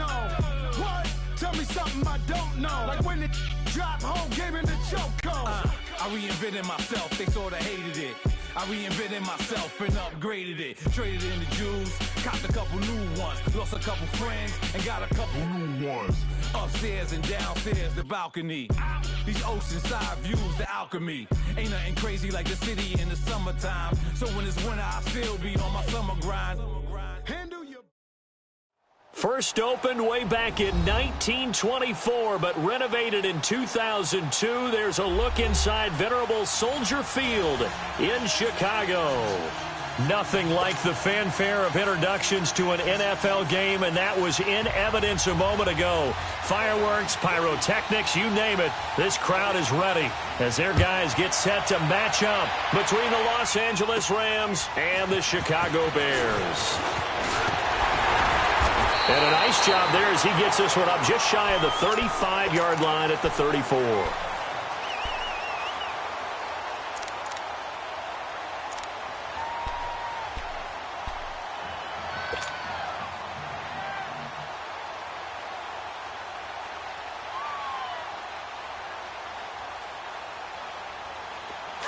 know. What? Tell me something I don't know. Like when it dropped, whole game in the chokehold. I reinvented myself, they sorta hated it. I reinvented myself and upgraded it. Traded in the Jews, copped a couple new ones. Lost a couple friends and got a couple new ones. Upstairs and downstairs, the balcony. These oceanside views, the alchemy. Ain't nothing crazy like the city in the summertime. So when it's winter, I still be on my summer grind. Handle your... First opened way back in 1924, but renovated in 2002. There's a look inside venerable Soldier Field in Chicago. Nothing like the fanfare of introductions to an NFL game, and that was in evidence a moment ago. Fireworks, pyrotechnics, you name it. This crowd is ready as their guys get set to match up between the Los Angeles Rams and the Chicago Bears. And a nice job there as he gets this one up just shy of the 35-yard line at the 34.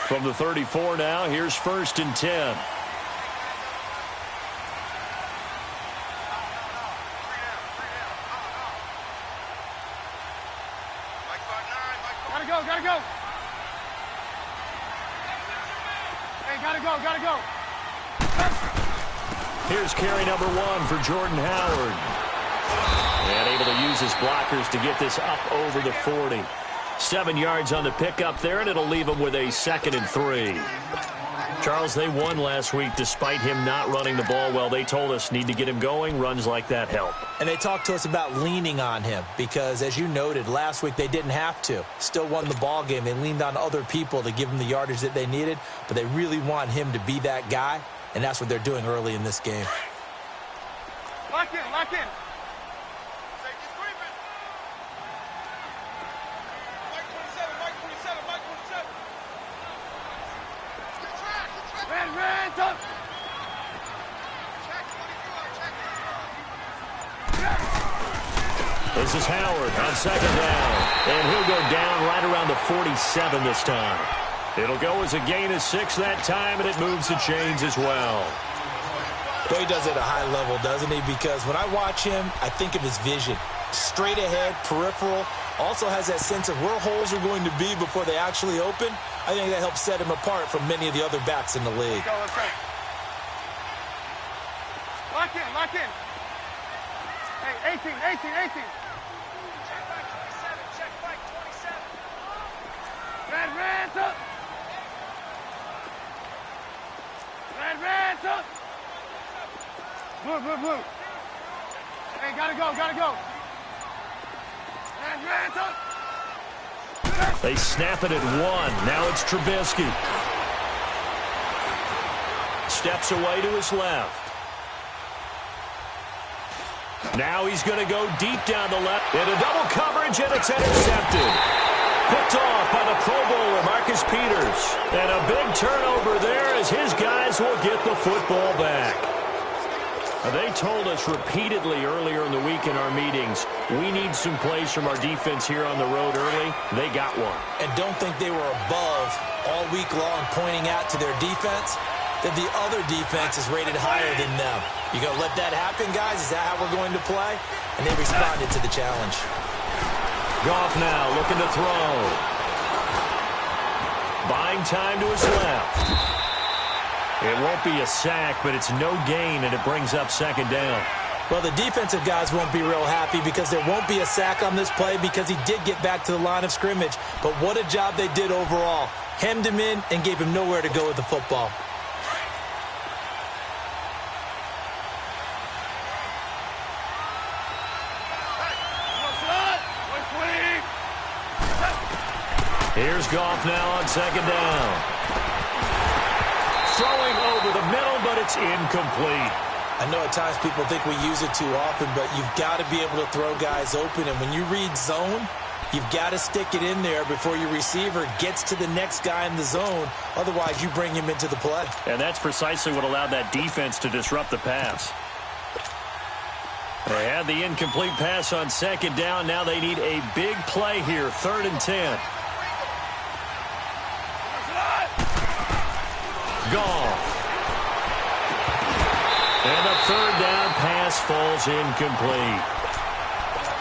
From the 34 now, here's 1st and 10. Gotta go. Hey, gotta go. Here's carry number 1 for Jordan Howard. And able to use his blockers to get this up over the 40. 7 yards on the pickup there, and it'll leave him with a 2nd and 3. Charles, they won last week despite him not running the ball well. They told us need to get him going. Runs like that help. And they talked to us about leaning on him because, as you noted, last week they didn't have to. Still won the ball game. They leaned on other people to give them the yardage that they needed, but they really want him to be that guy, and that's what they're doing early in this game. Lock in. This is Howard on 2nd down. And he'll go down right around the 47 this time. It'll go as a gain of 6 that time, and it moves the chains as well. Well, he does it at a high level, doesn't he? Because when I watch him, I think of his vision. Straight ahead, peripheral. Also has that sense of where holes are going to be before they actually open. I think that helps set him apart from many of the other backs in the league. Let's go. Lock in. Hey, 18. Check back 27. Red's up. Red's up. Blue. Hey, gotta go. Red's up. They snap it at 1. Now it's Trubisky. Steps away to his left. Now he's going to go deep down the left. Into double coverage, and it's intercepted. Picked off by the Pro Bowler, Marcus Peters. And a big turnover there as his guys will get the football back. They told us repeatedly earlier in the week in our meetings, we need some plays from our defense here on the road early. They got one. And don't think they were above all week long pointing out to their defense that the other defense is rated higher than them. You going to let that happen, guys? Is that how we're going to play? And they responded to the challenge. Goff now looking to throw. Buying time to his left. It won't be a sack, but it's no gain, and it brings up 2nd down. Well, the defensive guys won't be real happy because there won't be a sack on this play because he did get back to the line of scrimmage. But what a job they did overall. Hemmed him in and gave him nowhere to go with the football. Here's Goff now on 2nd down. Throwing over the middle, but it's incomplete. I know at times people think we use it too often, but you've got to be able to throw guys open. And when you read zone, you've got to stick it in there before your receiver gets to the next guy in the zone. Otherwise, you bring him into the play. And that's precisely what allowed that defense to disrupt the pass. They had the incomplete pass on second down. Now they need a big play here, 3rd and 10. Goff. And the 3rd down pass falls incomplete.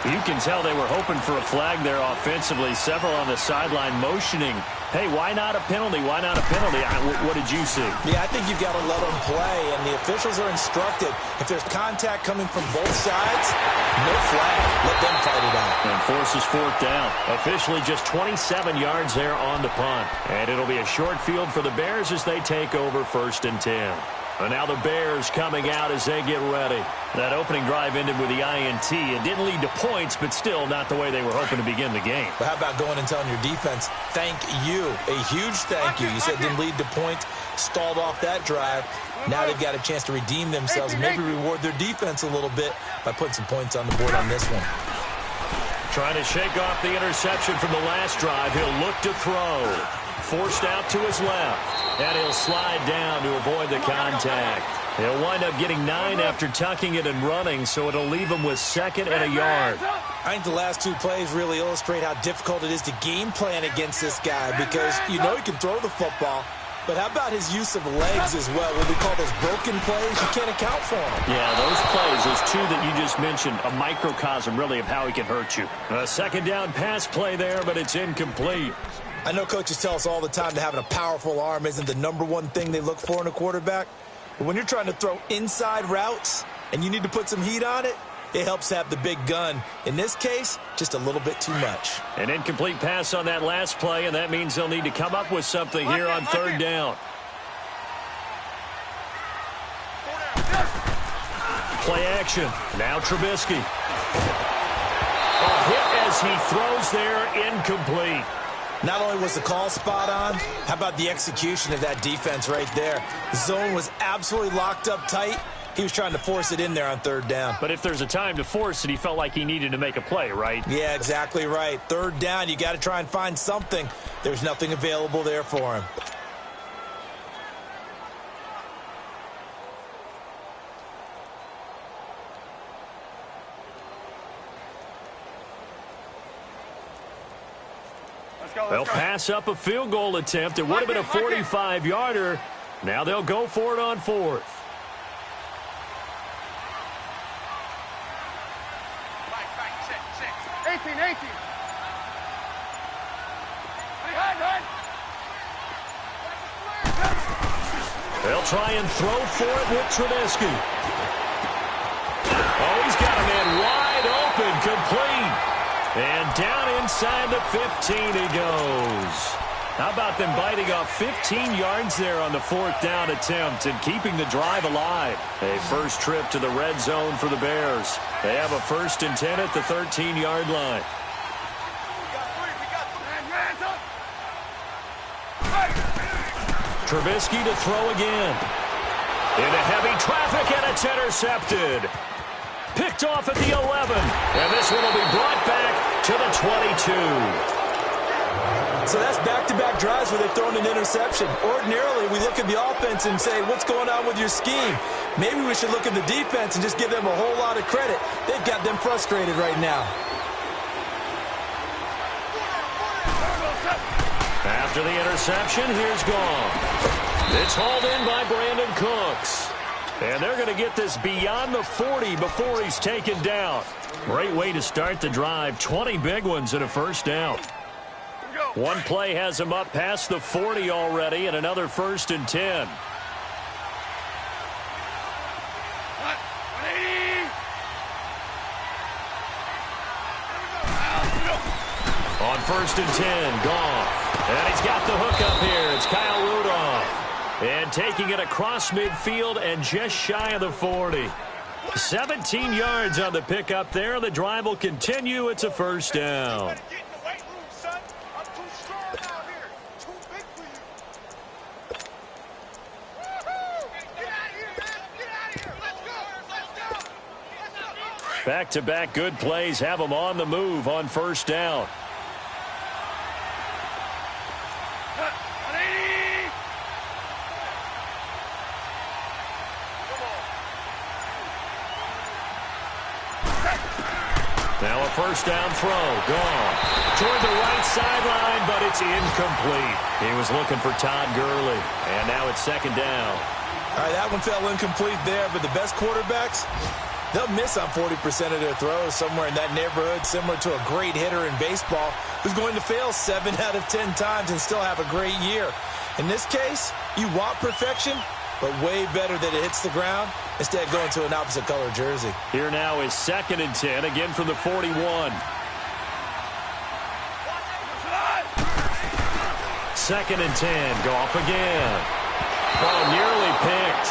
You can tell they were hoping for a flag there offensively. Several on the sideline motioning, hey, why not a penalty? Why not a penalty? What did you see? Yeah, I think you've got to let them play, and the officials are instructed. If there's contact coming from both sides, no flag. Let them fight it out. And forces 4th down. Officially just 27 yards there on the punt. And it'll be a short field for the Bears as they take over 1st and 10. And now the Bears coming out as they get ready. That opening drive ended with the INT. It didn't lead to points, but still not the way they were hoping to begin the game. But how about going and telling your defense, thank you, a huge thank you. You said it didn't lead to points, stalled off that drive. Now they've got a chance to redeem themselves, maybe reward their defense a little bit by putting some points on the board on this one. Trying to shake off the interception from the last drive. He'll look to throw. Forced out to his left. And he'll slide down to avoid the contact. He'll wind up getting 9 after tucking it and running, so it'll leave him with 2nd and a yard. I think the last 2 plays really illustrate how difficult it is to game plan against this guy, because you know he can throw the football, but how about his use of legs as well? What we call those broken plays, you can't account for them. Yeah, those plays, those 2 that you just mentioned, a microcosm really of how he can hurt you. A 2nd down pass play there, but it's incomplete. I know coaches tell us all the time that having a powerful arm isn't the #1 thing they look for in a quarterback. But when you're trying to throw inside routes and you need to put some heat on it, it helps have the big gun. In this case, just a little bit too much. An incomplete pass on that last play, and that means they'll need to come up with something here on 3rd down. Play action. Now Trubisky. A hit as he throws there, incomplete. Not only was the call spot on, how about the execution of that defense right there? The zone was absolutely locked up tight. He was trying to force it in there on 3rd down. But if there's a time to force it, he felt like he needed to make a play, right? Yeah, exactly right. 3rd down, you got to try and find something. There's nothing available there for him. They'll pass up a field goal attempt. It would have been a 45-yarder. Now they'll go for it on 4th. They'll try and throw for it with Trubisky. Oh, he's got a man wide open, complete. And down inside the 15 he goes. How about them biting off 15 yards there on the 4th down attempt and keeping the drive alive? A first trip to the red zone for the Bears. They have a 1st and 10 at the 13-yard line. Trubisky to throw again. Into heavy traffic, and it's intercepted. Picked off at the 11. And this one will be brought back to the 22. So that's back-to-back drives where they've thrown an interception. Ordinarily, we look at the offense and say, what's going on with your scheme? Maybe we should look at the defense and just give them a whole lot of credit. They've got them frustrated right now. After the interception, here's Goff. It's hauled in by Brandon Cooks. And they're going to get this beyond the 40 before he's taken down. Great way to start the drive. 20 big ones and a 1st down. One play has him up past the 40 already, and another 1st and 10. On 1st and 10, Goff. And he's got the hook up here. It's Kyle Rudolph. And taking it across midfield and just shy of the 40. 17 yards on the pickup there. The drive will continue. It's a 1st down. Back-to-back good plays have them on the move on 1st down. Now a first down throw. Gone. Toward the right sideline, but it's incomplete. He was looking for Todd Gurley. And now it's second down. All right, that one fell incomplete there, but the best quarterbacks, they'll miss on 40% of their throws, somewhere in that neighborhood, similar to a great hitter in baseball who's going to fail 7 out of 10 times and still have a great year. In this case, you want perfection, but way better that it hits the ground instead of going to an opposite color jersey. Here now is 2nd and 10, again from the 41. 2nd and 10, Goff again. Oh, nearly picked.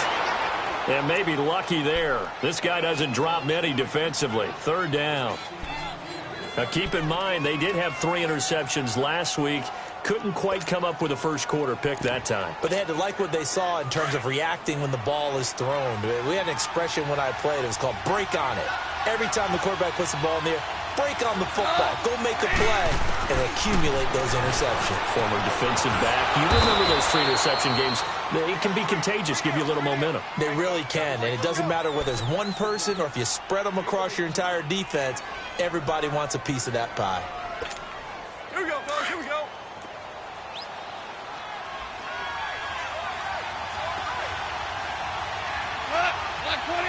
And maybe lucky there. This guy doesn't drop many defensively. 3rd down. Now keep in mind, they did have 3 interceptions last week. Couldn't quite come up with a first quarter pick that time. But they had to like what they saw in terms of reacting when the ball is thrown. We had an expression when I played. It was called break on it. Every time the quarterback puts the ball in the air, break on the football. Go make a play and accumulate those interceptions. Former defensive back. You remember those 3 interception games. It can be contagious, give you a little momentum. They really can, and it doesn't matter whether it's one person or if you spread them across your entire defense. Everybody wants a piece of that pie. Here we go, fellas. Here we go. Black 20.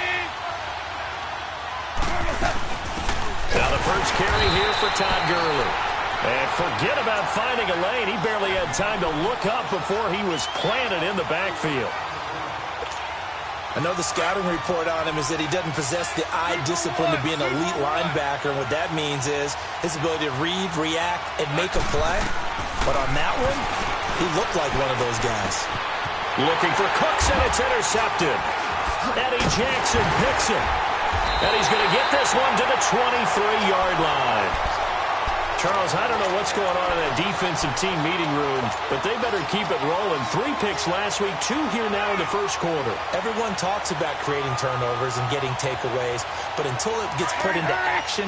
Now the first carry here for Todd Gurley. And forget about finding a lane. He barely had time to look up before he was planted in the backfield. I know the scouting report on him is that he doesn't possess the eye discipline to be an elite linebacker. And what that means is his ability to read, react, and make a play. But on that one, he looked like one of those guys. Looking for Cooks, and it's intercepted. Eddie Jackson picks it. And he's going to get this one to the 23-yard line. Charles, I don't know what's going on in that defensive team meeting room, but they better keep it rolling. 3 picks last week, 2 here now in the first quarter. Everyone talks about creating turnovers and getting takeaways, but until it gets put into action,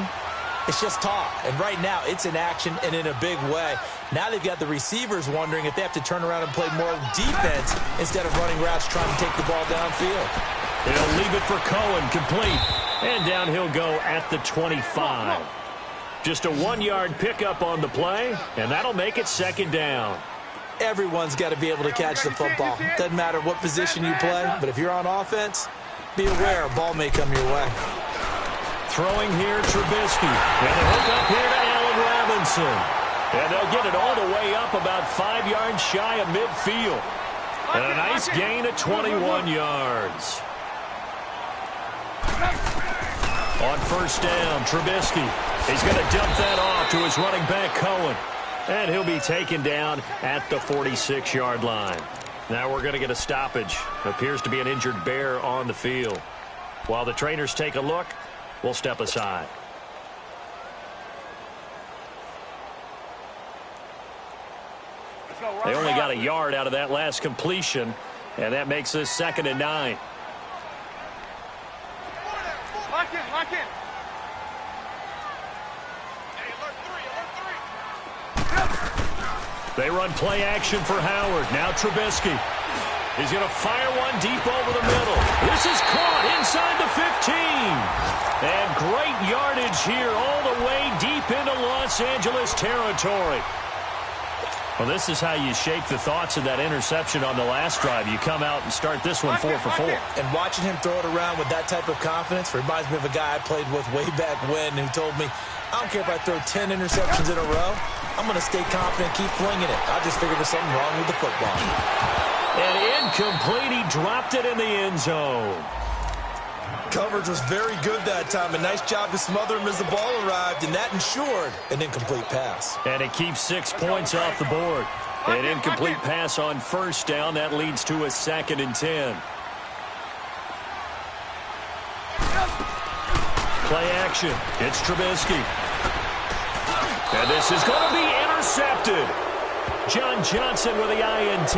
it's just talk. And right now, it's in action and in a big way. Now they've got the receivers wondering if they have to turn around and play more defense instead of running routes trying to take the ball downfield. They'll leave it for Cohen, complete. And down he'll go at the 25. Just a 1-yard pickup on the play, and that'll make it second down. Everyone's got to be able to catch the football. Doesn't matter what position you play, but if you're on offense, be aware a ball may come your way. Throwing here, Trubisky. And a hook up here to Allen Robinson. And they'll get it all the way up about 5 yards shy of midfield. And a nice gain of 21 yards. On first down, Trubisky. He's going to dump that off to his running back, Cohen. And he'll be taken down at the 46-yard line. Now we're going to get a stoppage. Appears to be an injured Bear on the field. While the trainers take a look, we'll step aside. They only got a yard out of that last completion, and that makes this 2nd and 9. Lock in, lock in. They run play action for Howard. Now Trubisky. He's going to fire one deep over the middle. This is caught inside the 15. And great yardage here all the way deep into Los Angeles territory. Well, this is how you shake the thoughts of that interception on the last drive. You come out and start this one 4 for 4. And watching him throw it around with that type of confidence reminds me of a guy I played with way back when who told me, I don't care if I throw 10 interceptions in a row. I'm going to stay confident, keep flinging it. I just figured there's something wrong with the football. And incomplete. He dropped it in the end zone. Coverage was very good that time. A nice job to smother him as the ball arrived, and that ensured an incomplete pass. And it keeps 6 points off the board. An incomplete pass on first down. That leads to a 2nd and 10. Play action. It's Trubisky. And this is going to be intercepted. John Johnson with the INT.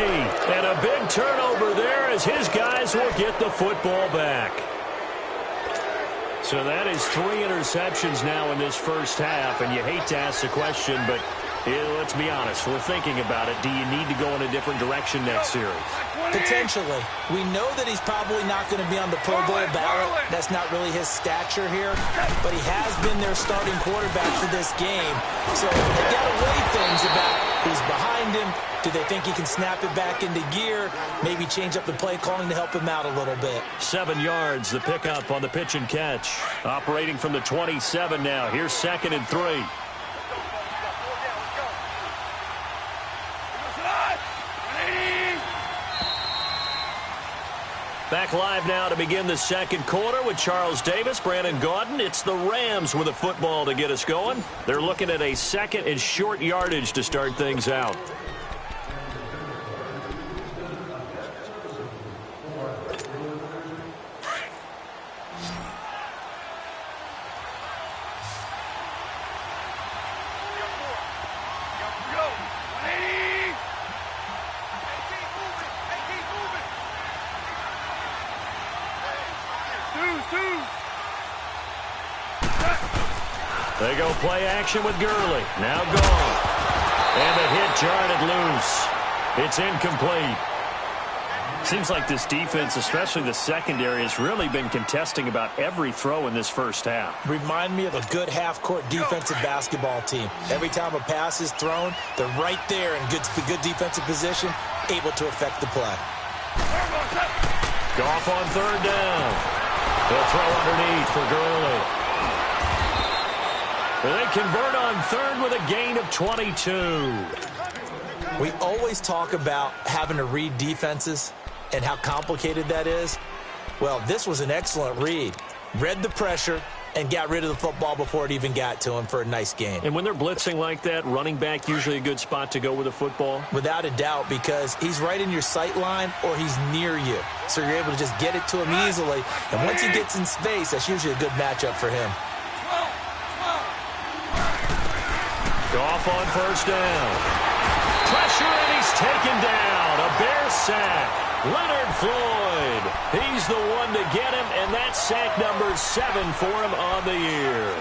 And a big turnover there as his guys will get the football back. So that is 3 interceptions now in this first half. And you hate to ask the question, but Yeah, let's be honest. We're thinking about it. Do you need to go in a different direction next series? Potentially. We know that he's probably not going to be on the Pro Bowl ballot. That's not really his stature here. But he has been their starting quarterback for this game. So they've got to weigh things about who's behind him. Do they think he can snap it back into gear? Maybe change up the play calling to help him out a little bit. 7 yards, the pickup on the pitch and catch. Operating from the 27 now. Here's 2nd and 3. Back live now to begin the second quarter with Charles Davis, Brandon Gaudin. It's the Rams with a football to get us going. They're looking at a 2nd and short yardage to start things out. They go play action with Gurley. Now gone. And the hit jarred it loose. It's incomplete. Seems like this defense, especially the secondary, has really been contesting about every throw in this first half. Remind me of a good half-court defensive basketball team. Every time a pass is thrown, they're right there in good defensive position, able to affect the play. Goff on 3rd down. They'll throw underneath for Gurley. They convert on 3rd with a gain of 22. We always talk about having to read defenses and how complicated that is. Well, this was an excellent read. Read the pressure and got rid of the football before it even got to him for a nice gain. And when they're blitzing like that, running back usually a good spot to go with the football? Without a doubt, because he's right in your sight line or he's near you. So you're able to just get it to him easily. And once he gets in space, that's usually a good matchup for him. Goff on 1st down. Pressure, and he's taken down. A Bear sack. Leonard Floyd. He's the one to get him, and that's sack number 7 for him on the year.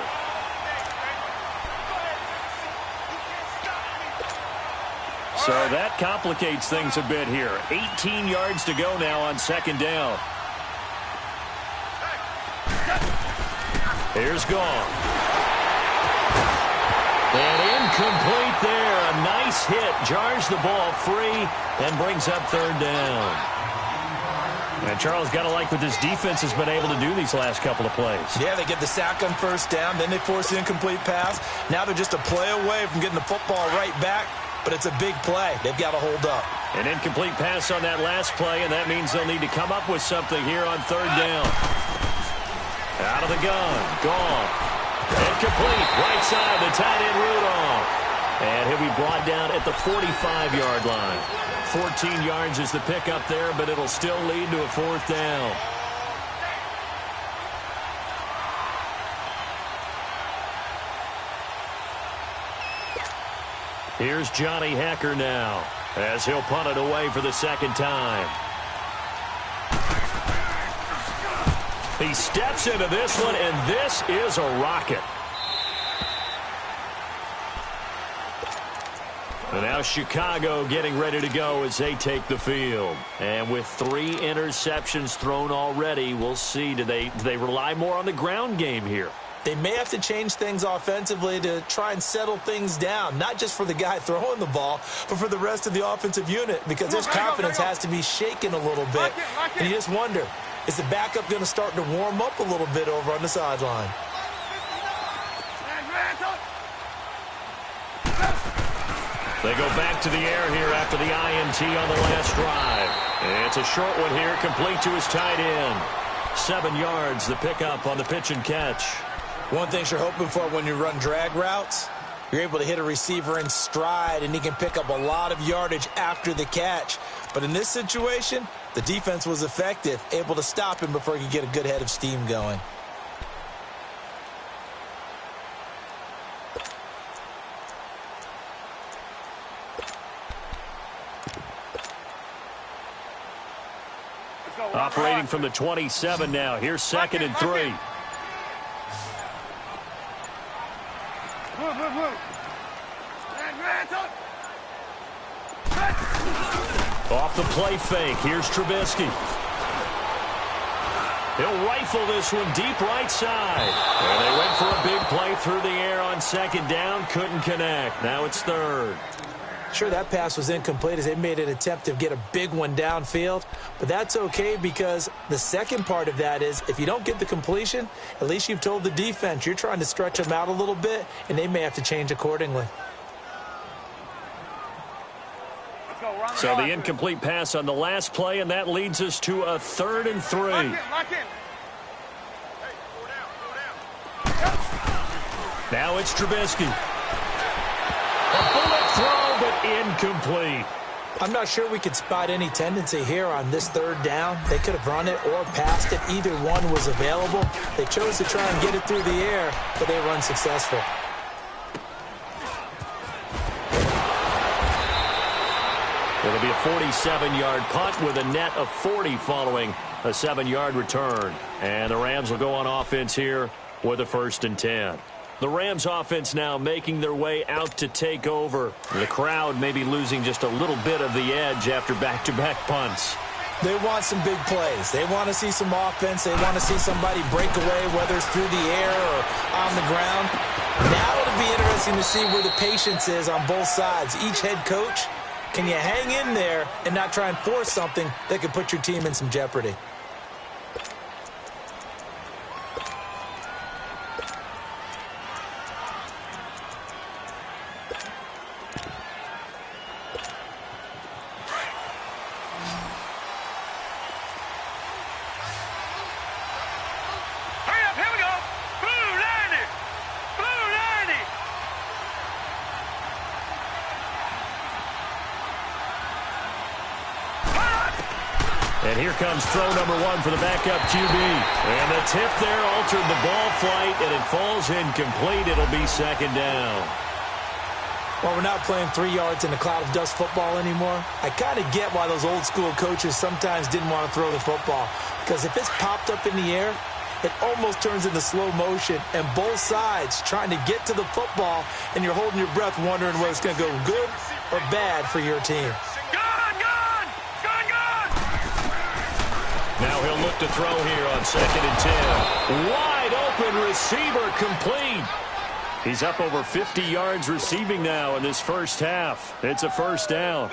So that complicates things a bit here. 18 yards to go now on 2nd down. Here's Goff. And incomplete there. A nice hit. Jars the ball free and brings up 3rd down. And Charles, got to like what this defense has been able to do these last couple of plays. Yeah, they get the sack on 1st down. Then they force the incomplete pass. Now they're just a play away from getting the football right back. But it's a big play. They've got to hold up. An incomplete pass on that last play, and that means they'll need to come up with something here on 3rd down. Out of the gun. Goff. Incomplete. Right side, the tight end Rudolph. And he'll be brought down at the 45-yard line. 14 yards is the pickup there, but it'll still lead to a 4th down. Here's Johnny Hecker now, as he'll punt it away for the 2nd time. He steps into this one, and this is a rocket. And now Chicago getting ready to go as they take the field. And with 3 interceptions thrown already, we'll see. Do they rely more on the ground game here? They may have to change things offensively to try and settle things down, not just for the guy throwing the ball, but for the rest of the offensive unit, because his confidence has to be shaken a little bit. And you just wonder, is the backup going to start to warm up a little bit over on the sideline? They go back to the air here after the INT on the last drive. And it's a short one here, complete to his tight end. 7 yards, the pickup on the pitch and catch. One thing you're hoping for when you run drag routes, you're able to hit a receiver in stride, and he can pick up a lot of yardage after the catch. But in this situation, the defense was effective, able to stop him before he could get a good head of steam going. Operating from the 27 now. Here's 2nd and 3. Move. Off the play fake, here's Trubisky. He'll rifle this one deep right side. And they went for a big play through the air on second down. Couldn't connect. Now it's third. Sure, that pass was incomplete as they made an attempt to get a big one downfield. But that's okay because the second part of that is if you don't get the completion, at least you've told the defense you're trying to stretch them out a little bit, and they may have to change accordingly. So the incomplete pass on the last play, and that leads us to a 3rd and 3. Lock in. Hey, go down. Now it's Trubisky. A bullet throw, but incomplete. I'm not sure we could spot any tendency here on this 3rd down. They could have run it or passed it. Either one was available. They chose to try and get it through the air, but they were unsuccessful. It'll be a 47-yard punt with a net of 40 following a 7-yard return. And the Rams will go on offense here with a 1st and 10. The Rams offense now making their way out to take over. The crowd may be losing just a little bit of the edge after back-to-back punts. They want some big plays. They want to see some offense. They want to see somebody break away, whether it's through the air or on the ground. Now it'll be interesting to see where the patience is on both sides. Each head coach, can you hang in there and not try and force something that could put your team in some jeopardy? Hurry up, here we go. Blue 90. Blue 90. And here comes throw number 1 for the backup QB. And the tip there altered the ball flight, and it falls incomplete. It'll be 2nd down. Well, we're not playing 3 yards in a cloud of dust football anymore. I kind of get why those old school coaches sometimes didn't want to throw the football. Because if it's popped up in the air, it almost turns into slow motion. And both sides trying to get to the football, and you're holding your breath wondering whether it's going to go good or bad for your team. Now he'll look to throw here on 2nd and 10. Wide open receiver complete. He's up over 50 yards receiving now in this first half. It's a 1st down.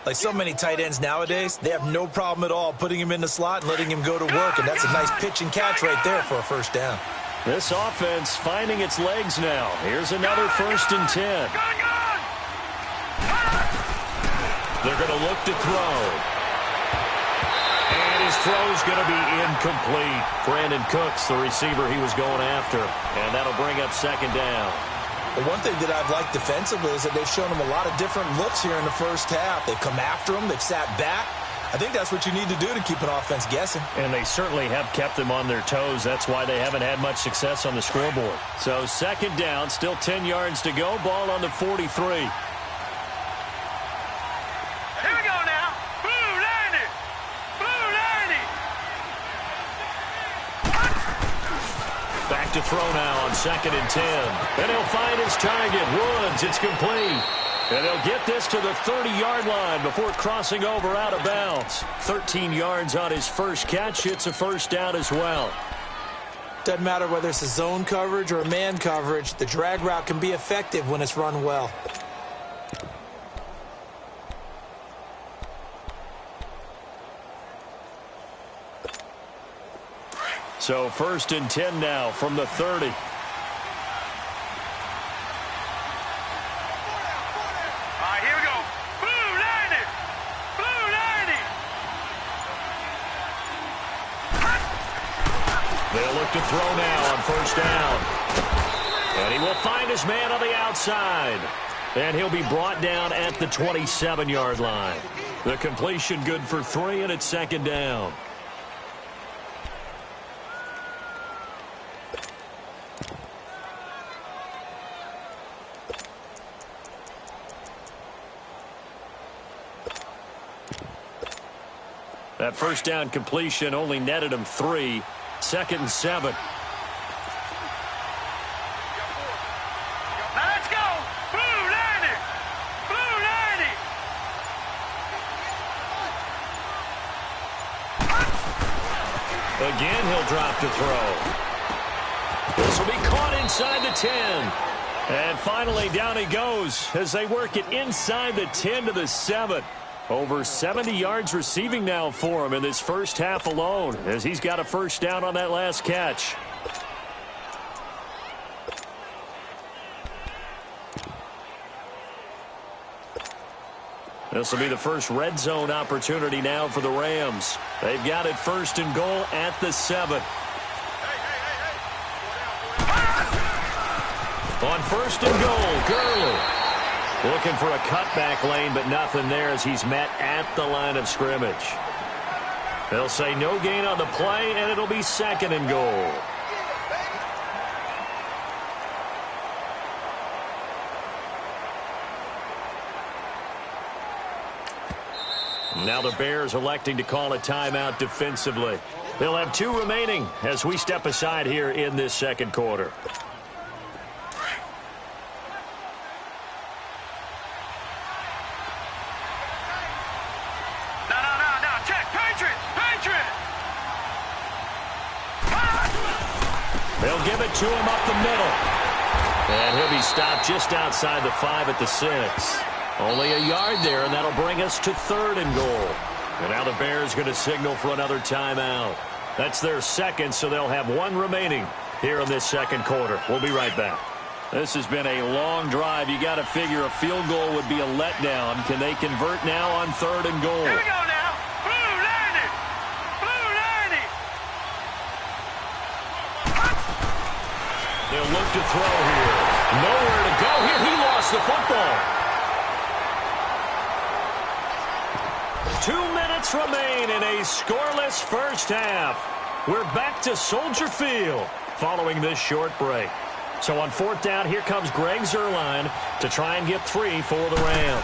Like so many tight ends nowadays, they have no problem at all putting him in the slot and letting him go to work, and that's a nice pitch and catch right there for a 1st down. This offense finding its legs now. Here's another 1st and 10. They're going to look to throw. And his throw's going to be incomplete. Brandon Cooks, the receiver he was going after. And that'll bring up 2nd down. The one thing that I've liked defensively is that they've shown him a lot of different looks here in the first half. They've come after him. They've sat back. I think that's what you need to do to keep an offense guessing. And they certainly have kept them on their toes. That's why they haven't had much success on the scoreboard. So 2nd down, still 10 yards to go. Ball on the 43. Here we go now. Blue 90. Blue 90. Back to throw now on 2nd and 10. And he'll find his target. Woods, it's complete. And he'll get this to the 30-yard line before crossing over out of bounds. 13 yards on his first catch. It's a 1st down as well. Doesn't matter whether it's a zone coverage or a man coverage, the drag route can be effective when it's run well. So 1st and 10 now from the 30. They'll look to throw now on 1st down. And he will find his man on the outside. And he'll be brought down at the 27-yard line. The completion good for 3, and it's 2nd down. That 1st down completion only netted him 3. 2nd and 7. Now let's go. Blue 90. Again, he'll drop to throw. This will be caught inside the 10. And finally, down he goes as they work it inside the 10 to the 7. Over 70 yards receiving now for him in this first half alone, as he's got a first down on that last catch. This will be the first red zone opportunity now for the Rams. They've got it first and goal at the 7. On first and goal, Gurley. Looking for a cutback lane, but nothing there as he's met at the line of scrimmage. They'll say no gain on the play, and it'll be second and goal. Now the Bears electing to call a timeout defensively. They'll have 2 remaining as we step aside here in this second quarter. No, check, Patriot! They'll give it to him up the middle. And he'll be stopped just outside the 5 at the 6. Only a yard there, and that'll bring us to third and goal. And now the Bears going to signal for another timeout. That's their second, so they'll have 1 remaining here in this second quarter. We'll be right back. This has been a long drive. You got to figure a field goal would be a letdown. Can they convert now on third and goal? Here we go now. Blue 90. They'll look to throw here. Nowhere to go here. He lost the football. 2 minutes remain in a scoreless first half. We're back to Soldier Field following this short break. So on 4th down, here comes Greg Zuerlein to try and get 3 for the Rams.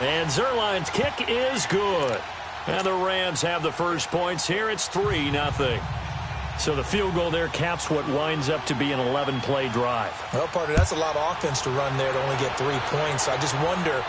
And Zuerlein's kick is good. And the Rams have the first points here. It's 3-0. So the field goal there caps what winds up to be an 11-play drive. Well, partner, that's a lot of offense to run there to only get 3 points. I just wonder,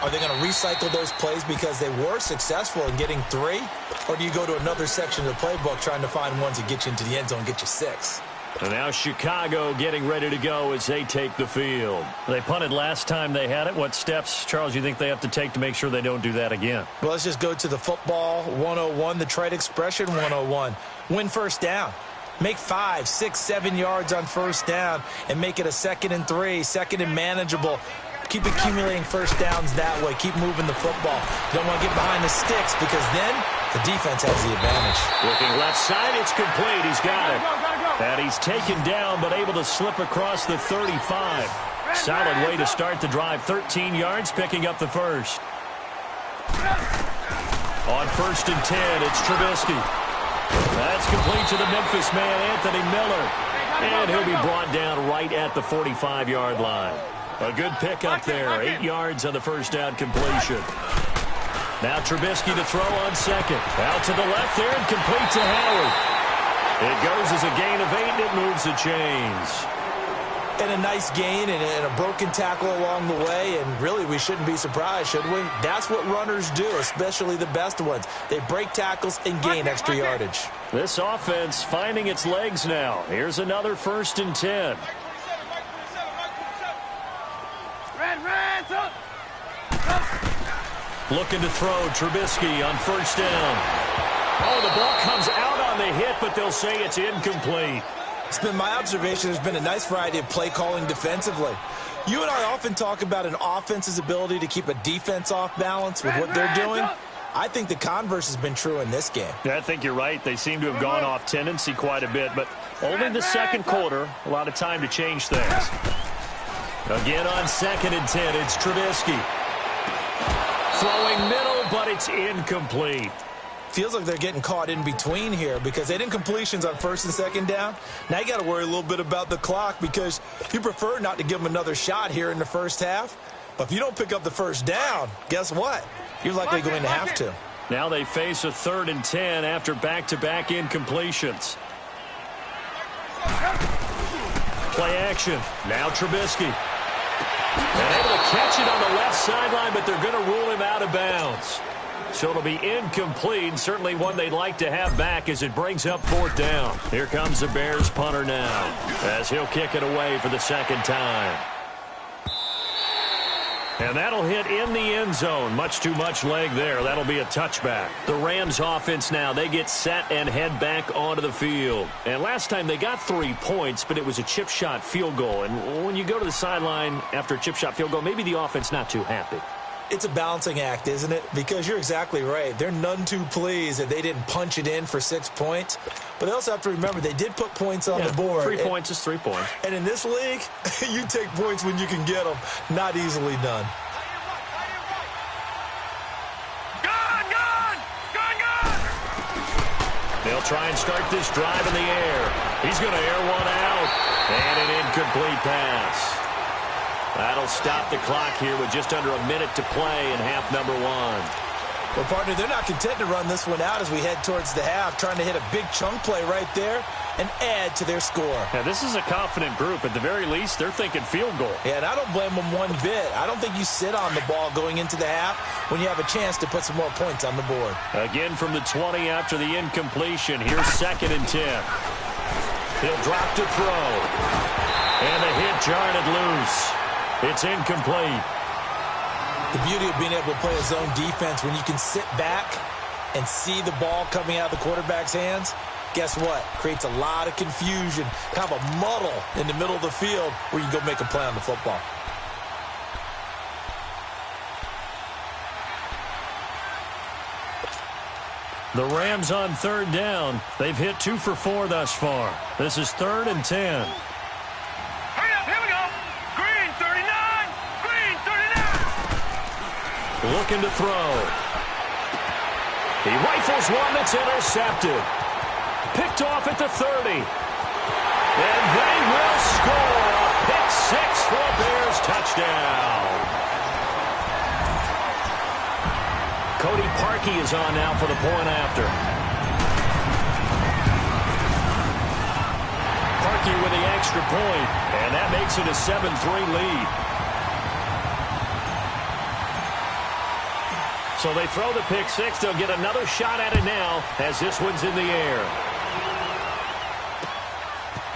are they going to recycle those plays because they were successful in getting 3? Or do you go to another section of the playbook trying to find ones that get you into the end zone and get you 6? And now Chicago getting ready to go as they take the field. They punted last time they had it. What steps, Charles, you think they have to take to make sure they don't do that again? Well, let's just go to the football 101, the trade expression 101. Win first down. Make 5, 6, 7 yards on first down and make it a 2nd and 3, 2nd and manageable. Keep accumulating first downs that way. Keep moving the football. You don't want to get behind the sticks because then the defense has the advantage. Looking left side, it's complete. He's got it. And he's taken down but able to slip across the 35. Solid way to start the drive. 13 yards, picking up the first. On 1st and 10, it's Trubisky. That's complete to the Memphis man, Anthony Miller. And he'll be brought down right at the 45-yard line. A good pickup there. 8 yards on the first down completion. Now Trubisky to throw on 2nd. Out to the left there and complete to Howard. It goes as a gain of 8 and it moves the chains. And a nice gain and a broken tackle along the way. And really, we shouldn't be surprised, should we? That's what runners do, especially the best ones. They break tackles and gain extra yardage. This offense finding its legs now. Here's another 1st and 10. Looking to throw, Trubisky on 1st down. Oh, the ball comes out on the hit, but they'll say it's incomplete. It's been my observation there's been a nice variety of play calling defensively. You and I often talk about an offense's ability to keep a defense off balance with what they're doing. I think the converse has been true in this game. Yeah, I think you're right. They seem to have gone off tendency quite a bit, but only the second quarter, a lot of time to change things. Again on 2nd and 10, it's Trubisky. Throwing middle, but it's incomplete. Feels like they're getting caught in between here because they didn't completions on 1st and 2nd down. Now you got to worry a little bit about the clock because you prefer not to give them another shot here in the first half. But if you don't pick up the first down, guess what? You're likely going to have to. Now they face a 3rd and 10 after back-to-back incompletions. Play action. Now Trubisky. And able to catch it on the left sideline, but they're going to rule him out of bounds. So it'll be incomplete. Certainly one they'd like to have back as it brings up 4th down. Here comes the Bears punter now as he'll kick it away for the 2nd time. And that'll hit in the end zone. Much too much leg there. That'll be a touchback. The Rams offense now, they get set and head back onto the field. And last time they got 3 points, but it was a chip shot field goal. And when you go to the sideline after a chip shot field goal, maybe the offense not too happy. It's a balancing act, isn't it? Because you're exactly right. They're none too pleased that they didn't punch it in for 6 points. But they also have to remember they did put points on the board. 3 points is 3 points. And in this league, you take points when you can get them. Not easily done. They'll try and start this drive in the air. He's going to air one out. And an incomplete pass. That'll stop the clock here with just under a minute to play in half number 1. Well, partner, they're not content to run this one out as we head towards the half, trying to hit a big chunk play right there and add to their score. Yeah, this is a confident group. At the very least, they're thinking field goal. Yeah, and I don't blame them one bit. I don't think you sit on the ball going into the half when you have a chance to put some more points on the board. Again from the 20 after the incompletion. Here's 2nd and 10. He'll drop to throw. And the hit jarred it loose. It's incomplete. The beauty of being able to play a zone defense when you can sit back and see the ball coming out of the quarterback's hands, guess what? Creates a lot of confusion, kind of a muddle in the middle of the field where you can go make a play on the football. The Rams on 3rd down. They've hit 2 for 4 thus far. This is 3rd and 10. Looking to throw. He rifles one that's intercepted. Picked off at the 30. And they will score a pick 6 for a Bears touchdown. Cody Parkey is on now for the point after. Parkey with the extra point, and that makes it a 7-3 lead. So they throw the pick 6. They'll get another shot at it now as this one's in the air.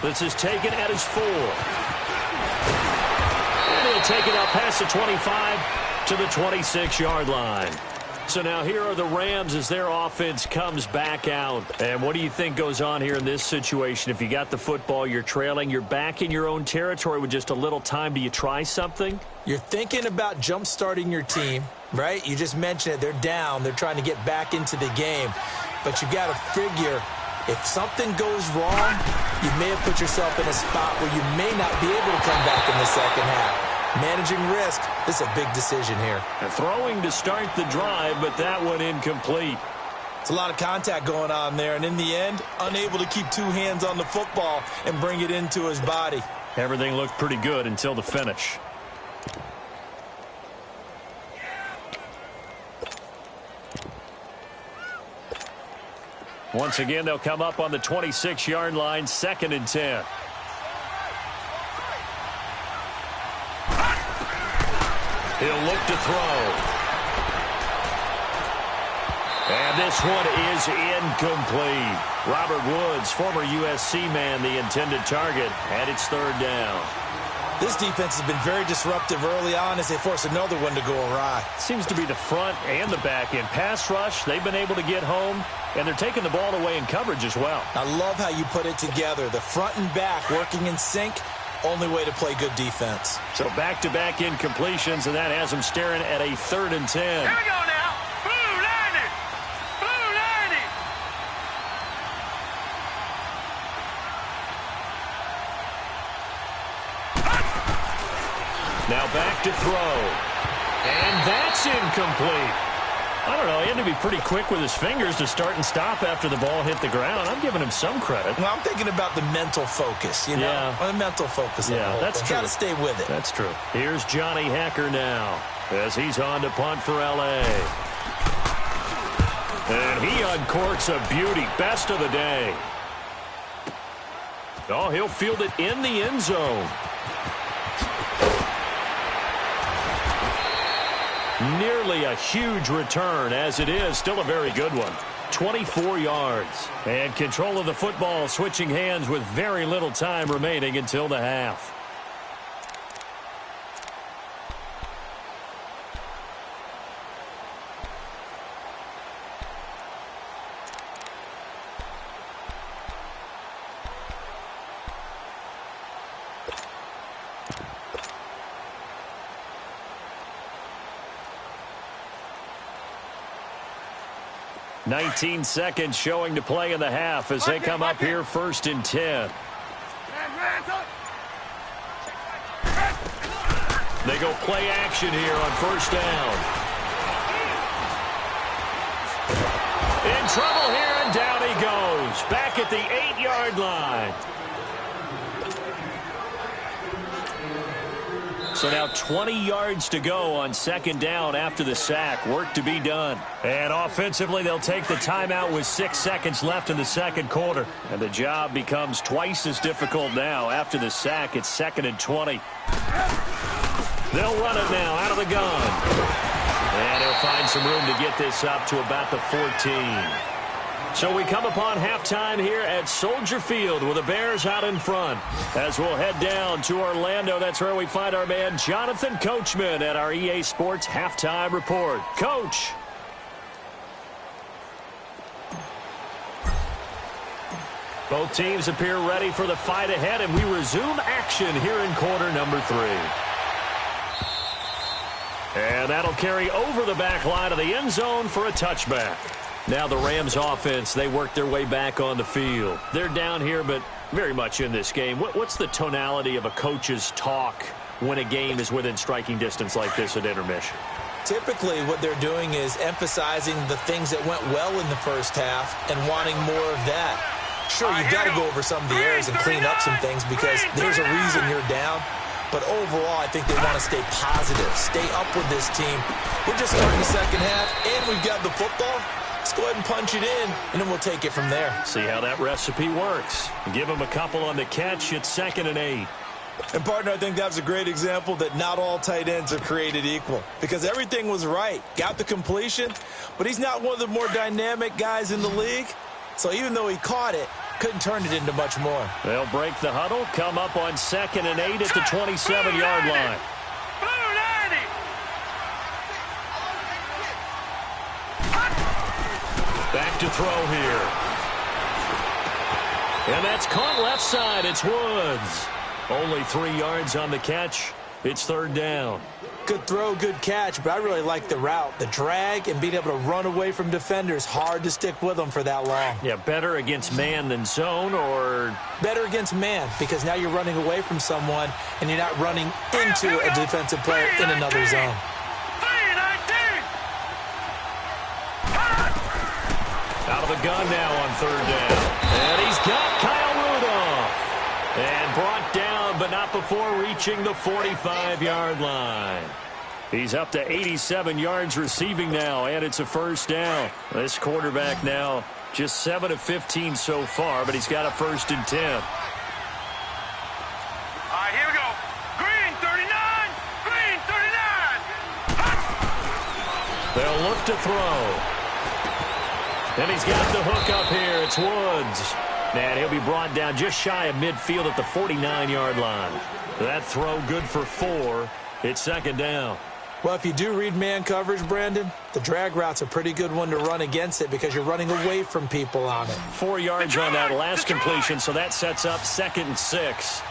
This is taken at his 4. And he'll take it out past the 25 to the 26-yard line. So now here are the Rams as their offense comes back out. And what do you think goes on here in this situation? If you got the football, you're trailing, you're back in your own territory with just a little time. Do you try something? You're thinking about jump-starting your team, right? You just mentioned it. They're down. They're trying to get back into the game. But you got to figure if something goes wrong, you may have put yourself in a spot where you may not be able to come back in the second half. Managing risk, this is a big decision here. And throwing to start the drive, but that one incomplete. It's a lot of contact going on there, and in the end, unable to keep 2 hands on the football and bring it into his body. Everything looked pretty good until the finish. Once again, they'll come up on the 26-yard line, 2nd and 10. He'll look to throw. And this one is incomplete. Robert Woods, former USC man, the intended target, and it's 3rd down. This defense has been very disruptive early on as they force another one to go awry. Seems to be the front and the back end. Pass rush, they've been able to get home, and they're taking the ball away in coverage as well. I love how you put it together. The front and back working in sync. Only way to play good defense. So back-to-back incompletions, and that has them staring at a 3rd and 10. Here we go now. Blue 90. Blue 90. Now back to throw. And that's incomplete. I don't know. He had to be pretty quick with his fingers to start and stop after the ball hit the ground. I'm giving him some credit. Well, I'm thinking about the mental focus, you know? Yeah. The mental focus. Yeah, that's true. Got to stay with it. That's true. Here's Johnny Hacker now as he's on to punt for L.A. And he uncorks a beauty. Best of the day. Oh, he'll field it in the end zone. Nearly a huge return, as it is still a very good one. 24 yards. And control of the football switching hands with very little time remaining until the half. $19 seconds showing to play in the half as they come up here 1st and 10. They go play action here on 1st down. In trouble here, and down he goes. Back at the 8-yard line. So now 20 yards to go on 2nd down after the sack. Work to be done. And offensively, they'll take the timeout with 6 seconds left in the 2nd quarter. And the job becomes twice as difficult now. After the sack, it's 2nd and 20. They'll run it now out of the gun. And he'll find some room to get this up to about the 14. So we come upon halftime here at Soldier Field with the Bears out in front. As we'll head down to Orlando, that's where we find our man Jonathan Coachman at our EA Sports Halftime Report. Coach. Both teams appear ready for the fight ahead, and we resume action here in quarter number 3. And that'll carry over the back line of the end zone for a touchback. Now the Rams offense, they work their way back on the field. They're down here, but very much in this game. What's the tonality of a coach's talk when a game is within striking distance like this at intermission? Typically, what they're doing is emphasizing the things that went well in the first half and wanting more of that. Sure, you've got to go over some of the errors and clean up some things because there's a reason you're down. But overall, I think they want to stay positive, stay up with this team. We're just starting the second half, and we've got the football. Let's go ahead and punch it in, and then we'll take it from there. See how that recipe works. Give them a couple on the catch. It's 2nd and 8. And, partner, I think that's a great example that not all tight ends are created equal because everything was right. Got the completion, but he's not one of the more dynamic guys in the league. So even though he caught it, couldn't turn it into much more. They'll break the huddle, come up on 2nd and 8 at the 27-yard line. Back to throw here. And that's caught left side. It's Woods. Only 3 yards on the catch. It's 3rd down. Good throw, good catch, but I really like the route. The drag and being able to run away from defenders. Hard to stick with them for that long. Yeah, better against man than zone, or? Better against man because now you're running away from someone and you're not running into a defensive player in another zone. Out of the gun now on 3rd down. And he's got Kyle Rudolph. And brought down, but not before reaching the 45-yard line. He's up to 87 yards receiving now, and it's a 1st down. This quarterback now just 7 of 15 so far, but he's got a 1st and 10. All right, here we go. Green 39, green 39. They'll look to throw. And he's got the hook up here. It's Woods. And he'll be brought down just shy of midfield at the 49-yard line. That throw good for 4. It's 2nd down. Well, if you do read man coverage, Brandon, the drag route's a pretty good one to run against it because you're running away from people on it. 4 yards on that last completion, so that sets up 2nd and 6.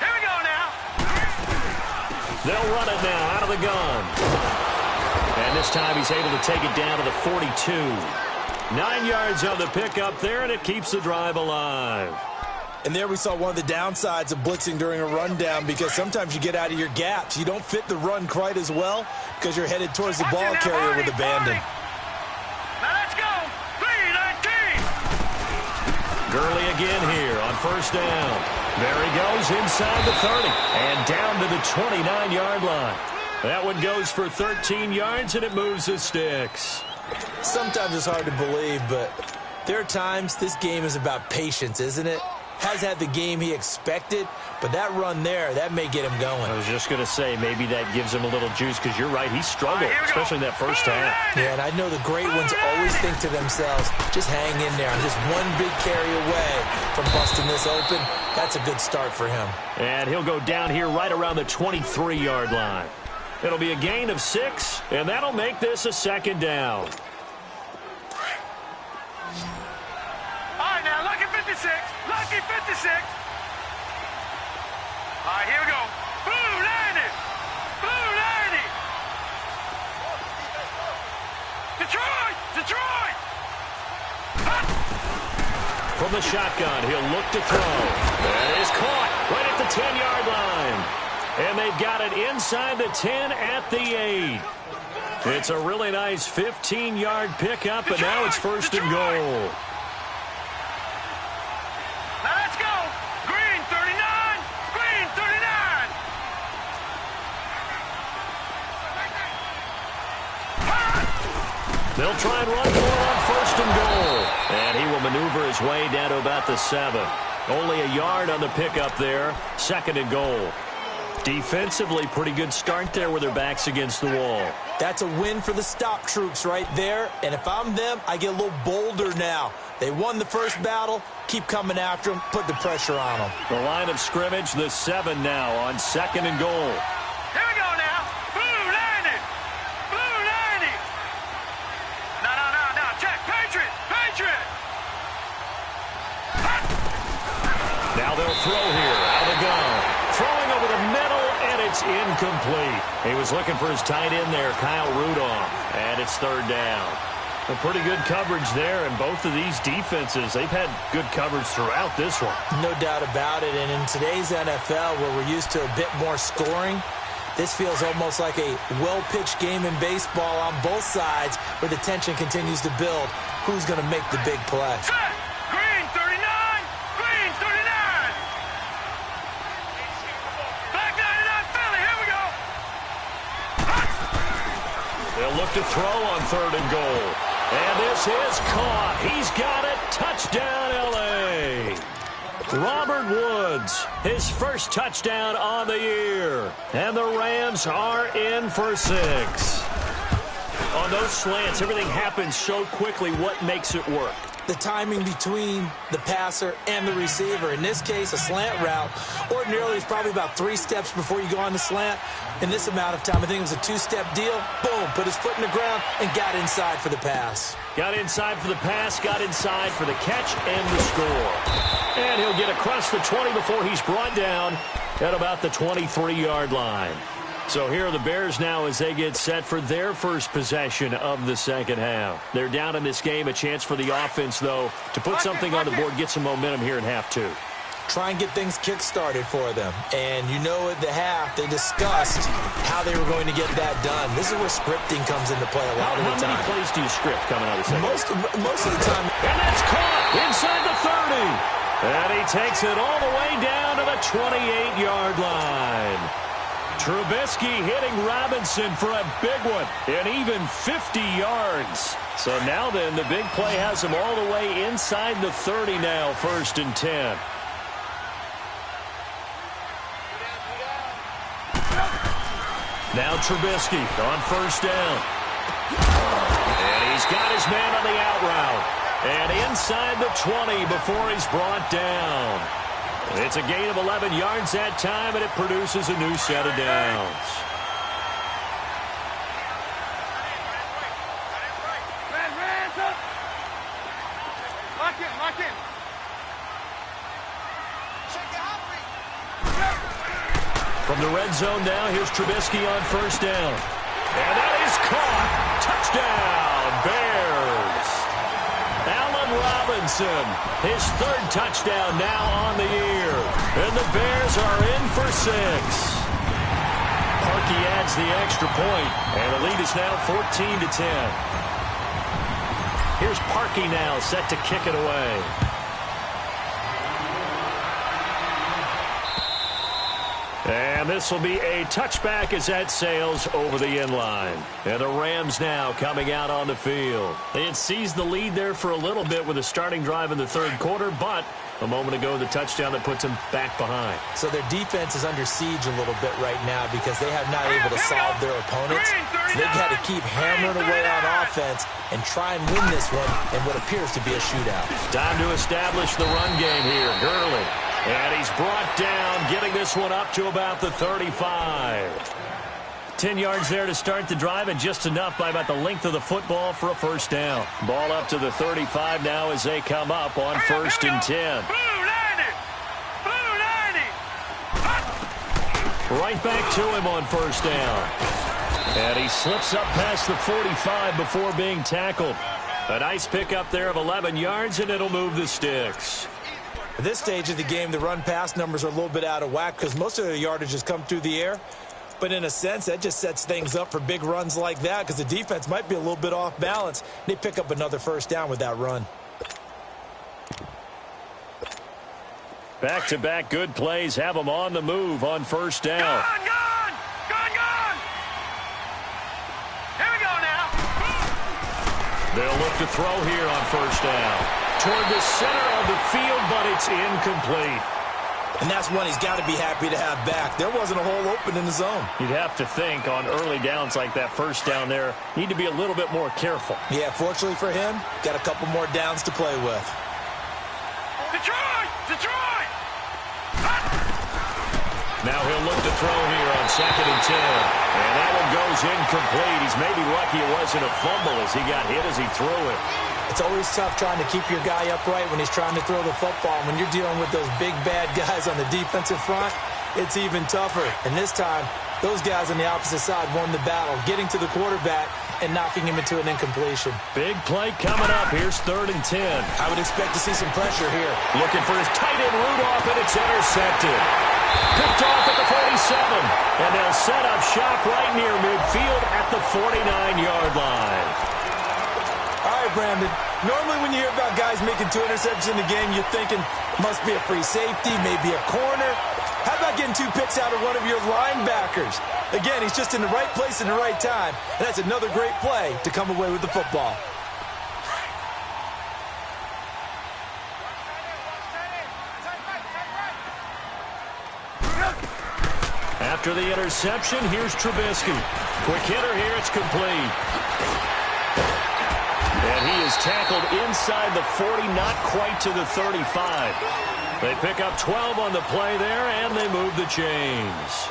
Here we go now. They'll run it now out of the gun. And this time he's able to take it down to the 42. 9 yards on the pickup there, and it keeps the drive alive. And there we saw one of the downsides of blitzing during a rundown because sometimes you get out of your gaps. You don't fit the run quite as well because you're headed towards the ball carrier with abandon. Now let's go. 3-19. Gurley again here on 1st down. There he goes inside the 30 and down to the 29-yard line. That one goes for 13 yards, and it moves the sticks. Sometimes it's hard to believe, but there are times this game is about patience, isn't it? has had the game he expected, but that run there, that may get him going. I was just going to say, maybe that gives him a little juice, because you're right, he struggled, especially in that first half. Yeah, and I know the great ones always think to themselves, just hang in there. I'm just one big carry away from busting this open. That's a good start for him. And he'll go down here right around the 23-yard line. It'll be a gain of 6, and that'll make this a second down. All right, now, lucky 56. Lucky 56. All right, here we go. Blue 90. Blue 90. Detroit. Detroit. From the shotgun, he'll look to throw. That is caught right at the 10-yard line. And they've got it inside the 10 at the 8. It's a really nice 15-yard pickup, and now it's first and goal. Now let's go. Green 39. Green 39. They'll try and run for it on first and goal. And he will maneuver his way down to about the 7. Only a yard on the pickup there. Second and goal. Defensively, pretty good start there with their backs against the wall. That's a win for the stop troops right there. And if I'm them, I get a little bolder now. They won the first battle. Keep coming after them. Put the pressure on them. The line of scrimmage, the 7 now on second and goal. Here we go now. Blue 90. Blue 90. No. Check. Patriot. Patriot. Now they'll throw here out of the gun. Throwing over the middle, and it's incomplete. He was looking for his tight end there, Kyle Rudolph, and it's third down. A pretty good coverage there, and both of these defenses, they've had good coverage throughout this one. No doubt about it, and in today's NFL, where we're used to a bit more scoring, this feels almost like a well-pitched game in baseball on both sides, where the tension continues to build. Who's going to make the big play? Set. Green 39. Green 39. Black 99 Philly. Here we go. They'll look to throw on third and goal. And this is caught. He's got it. Touchdown, L.A. Robert Woods, his first touchdown on the year. And the Rams are in for 6. On those slants, everything happens so quickly. What makes it work? The timing between the passer and the receiver. In this case, a slant route ordinarily is probably about 3 steps before you go on the slant. In this amount of time, I think it was a 2-step deal. Boom, put his foot in the ground and got inside for the pass. Got inside for the pass, got inside for the catch and the score. And he'll get across the 20 before he's brought down at about the 23-yard line. So here are the Bears now as they get set for their first possession of the second half. They're down in this game. A chance for the offense, though, to put something on the board, get some momentum here in half 2. Try and get things kick-started for them. And you know at the half, they discussed how they were going to get that done. This is where scripting comes into play a lot of the time. How many plays do you script coming out of the second? Most of the time. And that's caught inside the 30. And he takes it all the way down to the 28-yard line. Trubisky hitting Robinson for a big one, and even 50 yards. So now then, the big play has him all the way inside the 30 now, first and 10. Now Trubisky on first down. And he's got his man on the out route. And inside the 20 before he's brought down. It's a gain of 11 yards that time, and it produces a new set of downs. Lock in. From the red zone now, here's Trubisky on first down. And that is caught. Touchdown, Bears. Allen Robinson, his third touchdown now on the year. And the Bears are in for 6. Parkey adds the extra point, and the lead is now 14-10. Here's Parkey now, set to kick it away. And this will be a touchback as that sails over the end line. And the Rams now coming out on the field. They had seized the lead there for a little bit with a starting drive in the third quarter, but A moment ago, the touchdown that puts them back behind. So their defense is under siege a little bit right now because they have not able to solve their opponents. So they've got to keep hammering away on offense and try and win this one in what appears to be a shootout. Time to establish the run game here. Gurley. And he's brought down, getting this one up to about the 35. 10 yards there to start the drive, and just enough by about the length of the football for a first down. Ball up to the 35 now as they come up on 1st and 10. Right back to him on first down. And he slips up past the 45 before being tackled. A nice pickup there of 11 yards, and it'll move the sticks. At this stage of the game, the run-pass numbers are a little bit out of whack because most of their yardage has come through the air. But in a sense, that just sets things up for big runs like that because the defense might be a little bit off balance. They pick up another first down with that run. Back-to-back good plays have them on the move on first down. Gone! Here we go now. They'll look to throw here on first down. Toward the center of the field, but it's incomplete. And that's one he's got to be happy to have back. There wasn't a hole open in the zone. You'd have to think on early downs like that first down there, need to be a little bit more careful. Yeah, fortunately for him, got a couple more downs to play with. Detroit! Now he'll look to throw here on 2nd and 10. And that one goes incomplete. He's maybe lucky it wasn't a fumble as he got hit as he threw it. It's always tough trying to keep your guy upright when he's trying to throw the football. When you're dealing with those big, bad guys on the defensive front, it's even tougher. And this time, those guys on the opposite side won the battle, getting to the quarterback and knocking him into an incompletion. Big play coming up. Here's 3rd and 10. I would expect to see some pressure here. Looking for his tight end Rudolph, and it's intercepted. Picked off at the 47. And they'll set up shop right near midfield at the 49-yard line. All right, Brandon. Normally when you hear about guys making 2 interceptions in the game, you're thinking must be a free safety, maybe a corner. How about getting 2 picks out of one of your linebackers? Again, he's just in the right place at the right time. And that's another great play to come away with the football. After the interception, here's Trubisky. Quick hitter here, it's complete. And he is tackled inside the 40, not quite to the 35. They pick up 12 on the play there, and they move the chains.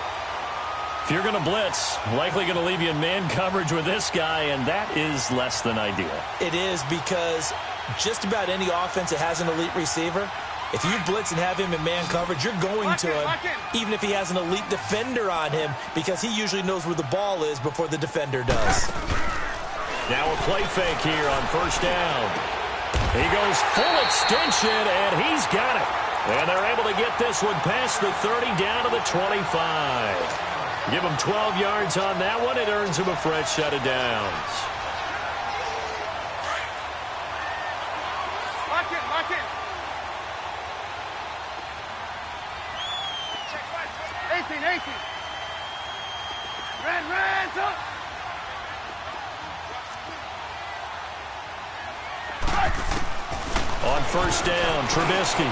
If you're going to blitz, likely going to leave you in man coverage with this guy, and that is less than ideal. It is because just about any offense that has an elite receiver, if you blitz and have him in man coverage, you're going to him, even if he has an elite defender on him, because he usually knows where the ball is before the defender does. Now a play fake here on first down. He goes full extension, and he's got it. And they're able to get this one past the 30 down to the 25. Give him 12 yards on that one. It earns him a fresh set of downs. Lock it. 18. Red, up. On first down, Trubisky.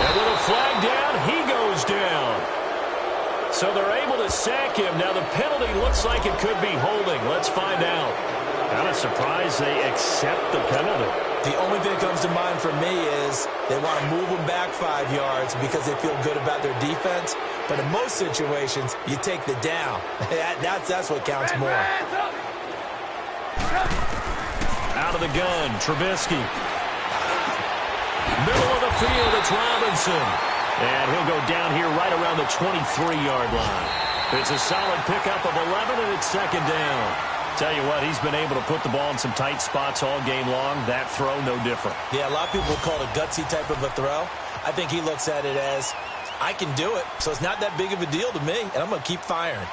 And with a flag down, he goes down. So they're able to sack him. Now the penalty looks like it could be holding. Let's find out. Kind of surprised they accept the penalty. The only thing that comes to mind for me is they want to move them back 5 yards because they feel good about their defense. But in most situations, you take the down. That's what counts more. Out of the gun, Trubisky. Middle of the field, it's Robinson. And he'll go down here right around the 23-yard line. It's a solid pickup of 11, and it's 2nd down. Tell you what, he's been able to put the ball in some tight spots all game long. That throw, no different. Yeah, a lot of people would call it a gutsy type of a throw. I think he looks at it as, I can do it, so it's not that big of a deal to me, and I'm going to keep firing.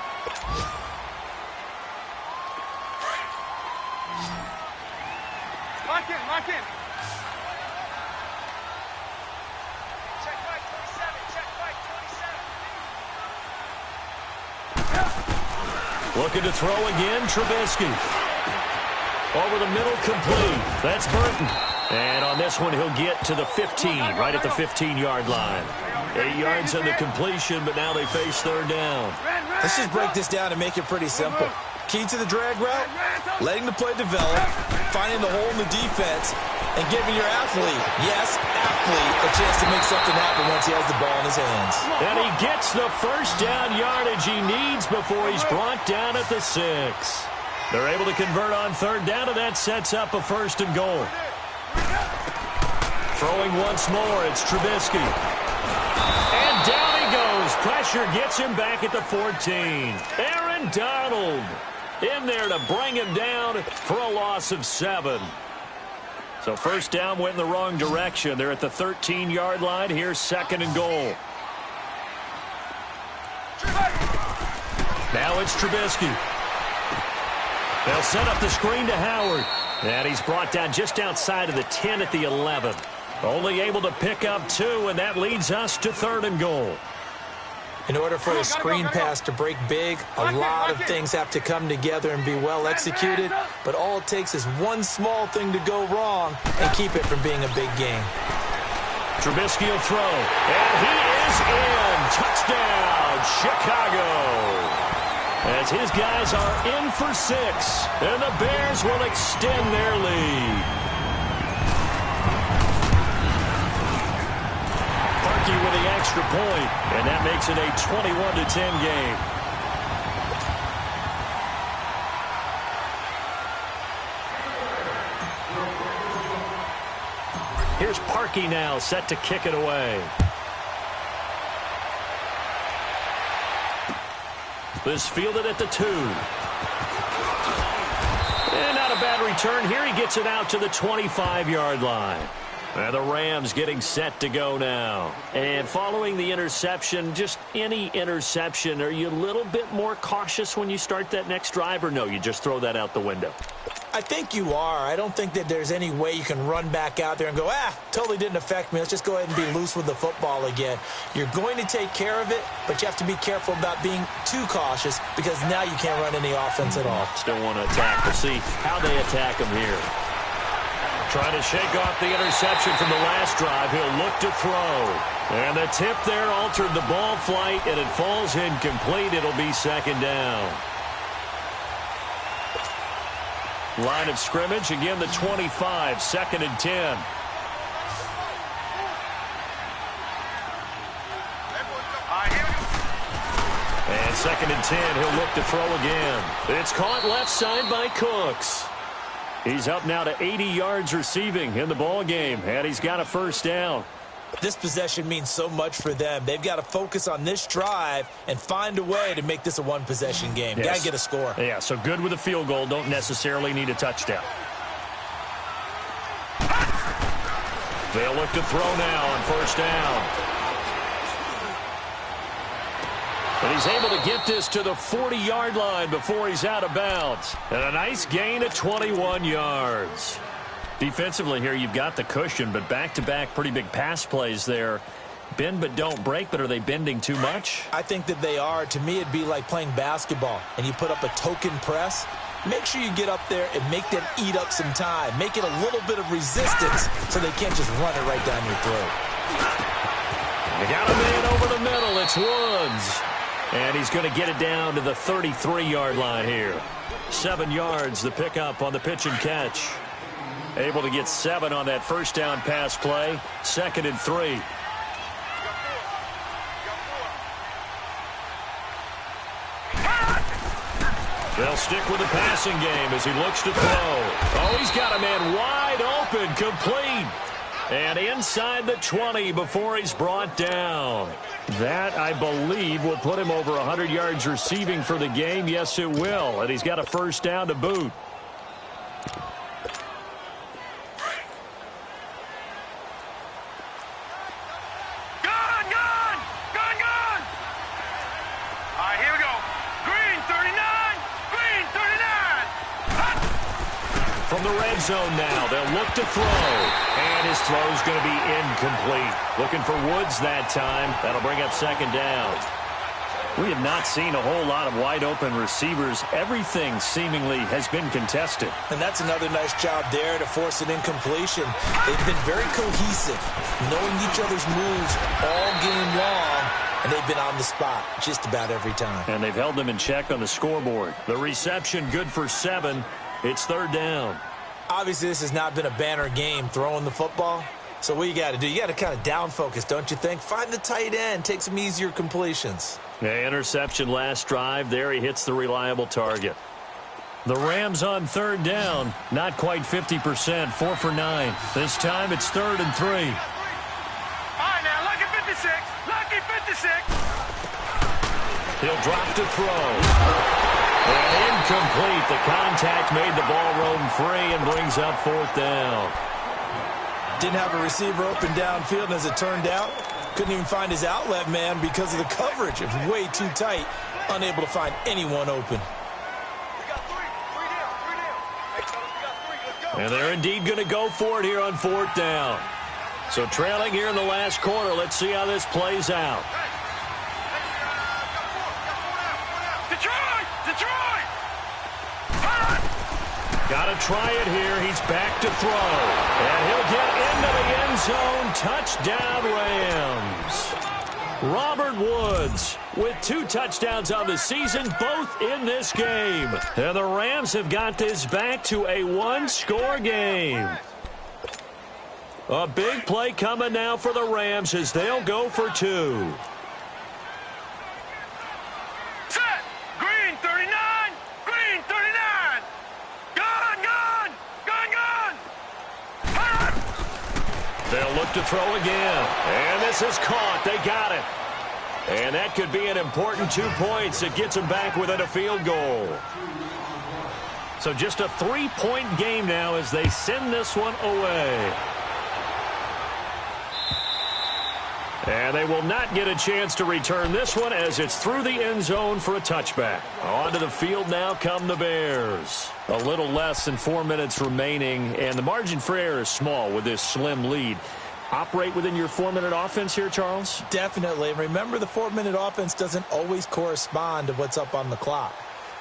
Lock in. Check right, 27. Looking to throw again, Trubisky. Over the middle, complete. That's Burton. And on this one, he'll get to the 15, right at the 15-yard line. 8 yards on the completion, but now they face third down. Let's just break this down and make it pretty simple. Key to the drag route, letting the play develop, finding the hole in the defense, and giving your athlete, yes, athlete, a chance to make something happen once he has the ball in his hands. And he gets the first down yardage he needs before he's brought down at the 6. They're able to convert on third down, and that sets up a 1st and goal. Throwing once more, it's Trubisky. And down he goes. Pressure gets him back at the 14. Aaron Donald in there to bring him down for a loss of 7. So first down went in the wrong direction. They're at the 13-yard line. Here's 2nd and goal. Now it's Trubisky. They'll set up the screen to Howard. And he's brought down just outside of the 10 at the 11. Only able to pick up 2, and that leads us to 3rd and goal. In order for a screen pass to break big, a lot of things have to come together and be well executed, but all it takes is one small thing to go wrong and keep it from being a big game. Trubisky will throw, and he is in. Touchdown, Chicago. As his guys are in for 6, and the Bears will extend their lead. Parkey with the extra point, and that makes it a 21-10 game. Here's Parkey now, set to kick it away. This fielded at the 2. And not a bad return here. He gets it out to the 25-yard line. And the Rams getting set to go now. And following the interception, just any interception, are you a little bit more cautious when you start that next drive, or no, you just throw that out the window? I think you are. I don't think that there's any way you can run back out there and go, totally didn't affect me. Let's just go ahead and be loose with the football again. You're going to take care of it, but you have to be careful about being too cautious because now you can't run any offense at all. Still want to attack. We'll see how they attack him here. Trying to shake off the interception from the last drive. He'll look to throw. And the tip there altered the ball flight, and it falls incomplete. It'll be 2nd down. Line of scrimmage, again the 25, 2nd and 10. And 2nd and 10, he'll look to throw again. It's caught left side by Cooks. He's up now to 80 yards receiving in the ball game, and he's got a 1st down. This possession means so much for them. They've got to focus on this drive and find a way to make this a one-possession game. Yes. Got to get a score. Yeah, so good with a field goal. Don't necessarily need a touchdown. They'll look to throw now on 1st down. And he's able to get this to the 40-yard line before he's out of bounds. And a nice gain of 21 yards. Defensively here, you've got the cushion, but back-to-back pretty big pass plays there. Bend but don't break, but are they bending too much? I think that they are. To me, it'd be like playing basketball, and you put up a token press. Make sure you get up there and make them eat up some time. Make it a little bit of resistance so they can't just run it right down your throat. They got a man over the middle. It's Woods. And he's going to get it down to the 33-yard line here. 7 yards, the pickup on the pitch and catch. Able to get 7 on that 1st down pass play. 2nd and 3. They'll stick with the passing game as he looks to throw. Oh, he's got a man wide open, complete. And inside the 20 before he's brought down. That, I believe, will put him over 100 yards receiving for the game. Yes, it will. And he's got a 1st down to boot. From the red zone now, they'll look to throw. And his throw's going to be incomplete. Looking for Woods that time. That'll bring up 2nd down. We have not seen a whole lot of wide-open receivers. Everything seemingly has been contested. And that's another nice job there to force an incompletion. They've been very cohesive, knowing each other's moves all game long, and they've been on the spot just about every time. And they've held them in check on the scoreboard. The reception good for 7. It's 3rd down. Obviously, this has not been a banner game throwing the football. So what you got to do, you got to kind of down focus, don't you think? Find the tight end, take some easier completions. Yeah, interception last drive. There he hits the reliable target. The Rams on 3rd down. Not quite 50%. 4 for 9. This time it's 3rd and 3. All right, now, lucky 56. Lucky 56. He'll drop to throw. And incomplete. The contact made the ball roam free and brings up 4th down. Didn't have a receiver open downfield, and as it turned out, couldn't even find his outlet man because of the coverage. It was way too tight, unable to find anyone open. And they're indeed going to go for it here on 4th down. So trailing here in the last quarter. Let's see how this plays out. Detroit! Got to try it here. He's back to throw. And he'll get into the end zone. Touchdown, Rams. Robert Woods with 2 touchdowns on the season, both in this game. And the Rams have got this back to a 1-score game. A big play coming now for the Rams as they'll go for 2. Set! Green 39! Green 39! Gun! They'll look to throw again. And this is caught. They got it. And that could be an important 2 points. It gets them back within a field goal. So just a 3-point game now as they send this one away. And they will not get a chance to return this one as it's through the end zone for a touchback. Onto the field now come the Bears. A little less than 4 minutes remaining, and the margin for error is small with this slim lead. Operate within your 4-minute offense here, Charles? Definitely. Remember, the 4-minute offense doesn't always correspond to what's up on the clock.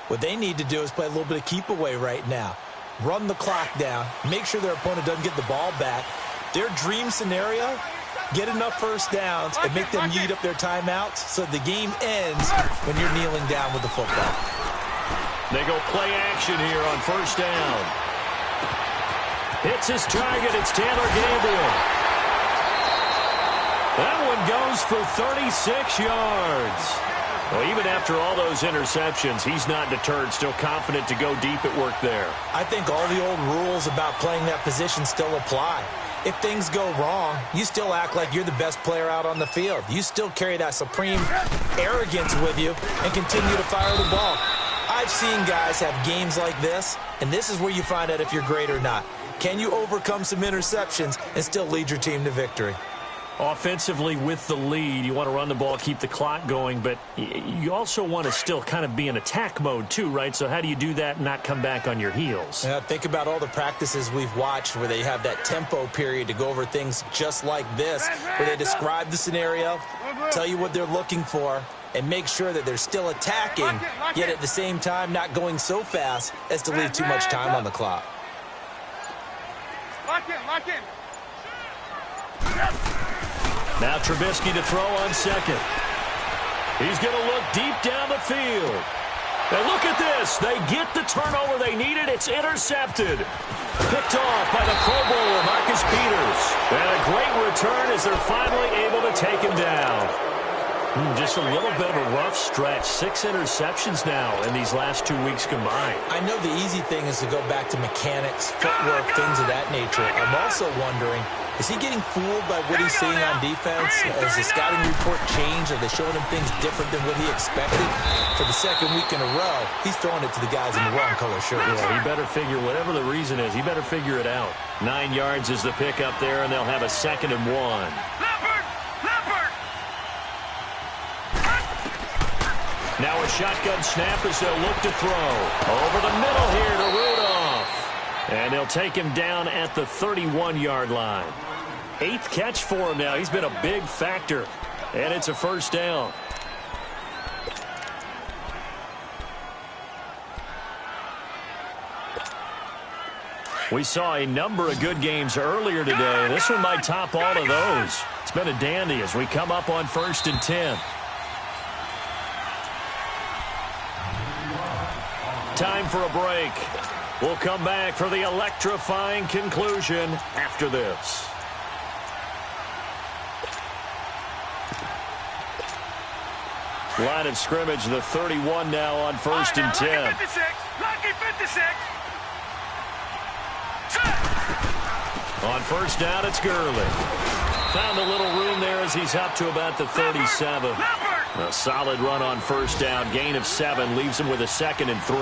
What they need to do is play a little bit of keep away right now. Run the clock down. Make sure their opponent doesn't get the ball back. Their dream scenario, get enough first downs and make them eat up their timeouts so the game ends when you're kneeling down with the football. They go play action here on 1st down. Hits his target. It's Taylor Gabriel. That one goes for 36 yards. Well, even after all those interceptions, he's not deterred, still confident to go deep at work there. I think all the old rules about playing that position still apply. If things go wrong, you still act like you're the best player out on the field. You still carry that supreme arrogance with you and continue to fire the ball. I've seen guys have games like this, and this is where you find out if you're great or not. Can you overcome some interceptions and still lead your team to victory? Offensively with the lead, you want to run the ball, keep the clock going, but you also want to still kind of be in attack mode too, right? So how do you do that and not come back on your heels? Yeah, think about all the practices we've watched where they have that tempo period to go over things just like this, where they describe the scenario, tell you what they're looking for, and make sure that they're still attacking, yet at the same time not going so fast as to leave too much time on the clock. Lock in. Now Trubisky to throw on 2nd. He's going to look deep down the field. And look at this. They get the turnover they needed. It's intercepted. Picked off by the Pro Bowler, Marcus Peters. And a great return as they're finally able to take him down. Just a little bit of a rough stretch. 6 interceptions now in these last 2 weeks combined. I know the easy thing is to go back to mechanics, footwork, things of that nature. I'm also wondering, is he getting fooled by what he's seeing on defense? Has the scouting report changed? Are they showing him things different than what he expected? For the 2nd week in a row, he's throwing it to the guys in the wrong color shirts. Yeah, he better figure, whatever the reason is, he better figure it out. 9 yards is the pick up there, and they'll have a 2nd and 1. Now a shotgun snap as they'll look to throw. Over the middle here to Rudolph. And they'll take him down at the 31-yard line. 8th catch for him now. He's been a big factor. And it's a 1st down. We saw a number of good games earlier today. This one might top all of those. It's been a dandy as we come up on 1st and 10. Time for a break. We'll come back for the electrifying conclusion after this. Line of scrimmage, the 31 now on 1st and 10. Lucky 56. Lucky 56. On 1st down, it's Gurley. Found a little room there as he's up to about the 37. A solid run on 1st down. Gain of 7 leaves him with a 2nd and 3.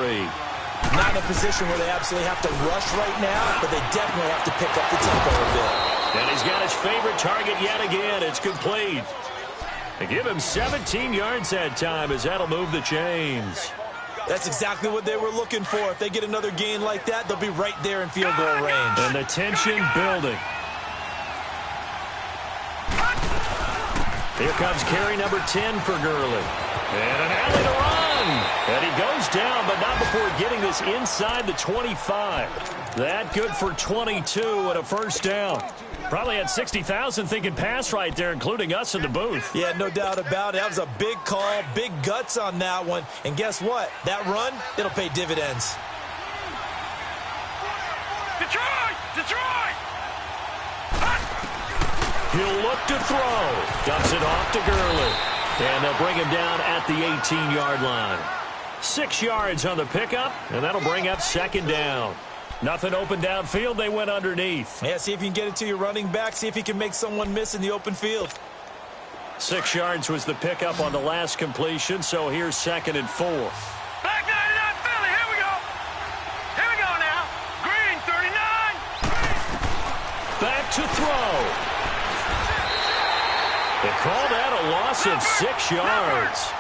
Not in a position where they absolutely have to rush right now, but they definitely have to pick up the tempo a bit. And he's got his favorite target yet again. It's complete. They give him 17 yards that time as that'll move the chains. That's exactly what they were looking for. If they get another gain like that, they'll be right there in field goal range. And the tension building. Here comes carry number 10 for Gurley. And an alley to run. And he goes down, but not before getting this inside the 25. That good for 22 and a 1st down. Probably had 60,000 thinking pass right there, including us in the booth. Yeah, no doubt about it. That was a big call, big guts on that one. And guess what? That run, it'll pay dividends. Detroit! Detroit! He'll look to throw. Dumps it off to Gurley. And they'll bring him down at the 18-yard line. 6 yards on the pickup, and that'll bring up 2nd down. Nothing open downfield. They went underneath. Yeah, see if you can get it to your running back. See if you can make someone miss in the open field. 6 yards was the pickup on the last completion, so here's 2nd and 4. Back 99 Philly. Here we go. Here we go now. Green 39. Back to throw. They call that a loss of 6 yards.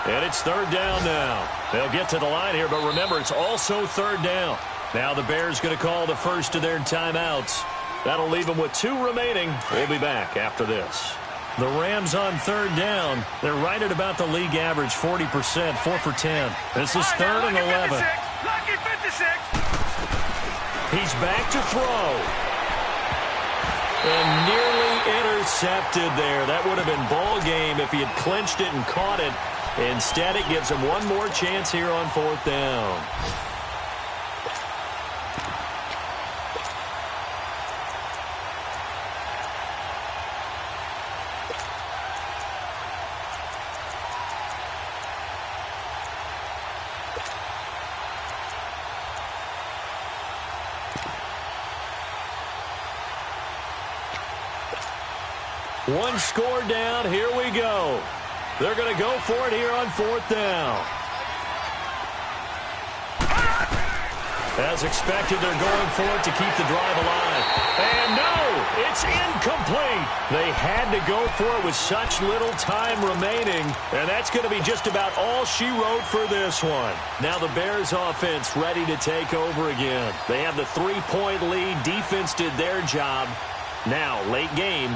And it's 3rd down now. They'll get to the line here, but remember, it's also 3rd down. Now the Bears going to call the first of their timeouts. That'll leave them with 2 remaining. We'll be back after this. The Rams on 3rd down. They're right at about the league average, 40%, 4 for 10. This is 3rd and 11. Lucky 56. He's back to throw. And nearly intercepted there. That would have been ball game if he had clinched it and caught it. Instead, it gives him one more chance here on 4th down. One score down. Here we go. They're going to go for it here on 4th down. As expected, they're going for it to keep the drive alive. And no, it's incomplete. They had to go for it with such little time remaining. And that's going to be just about all she wrote for this one. Now the Bears offense ready to take over again. They have the 3-point lead. Defense did their job. Now, late game.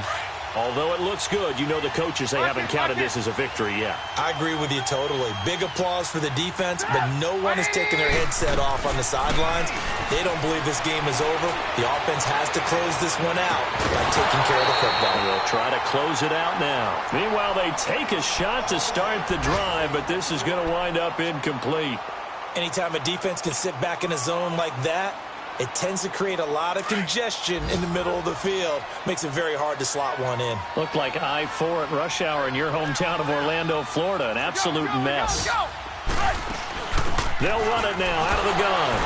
Although it looks good, you know the coaches, they haven't counted this as a victory yet. I agree with you totally. Big applause for the defense, but no one is taking their headset off on the sidelines. They don't believe this game is over. The offense has to close this one out by taking care of the football. They'll try to close it out now. Meanwhile, they take a shot to start the drive, but this is going to wind up incomplete. Anytime a defense can sit back in a zone like that, it tends to create a lot of congestion in the middle of the field. Makes it very hard to slot one in. Looked like I-4 at rush hour in your hometown of Orlando, Florida. An absolute mess. They'll run it now out of the gun.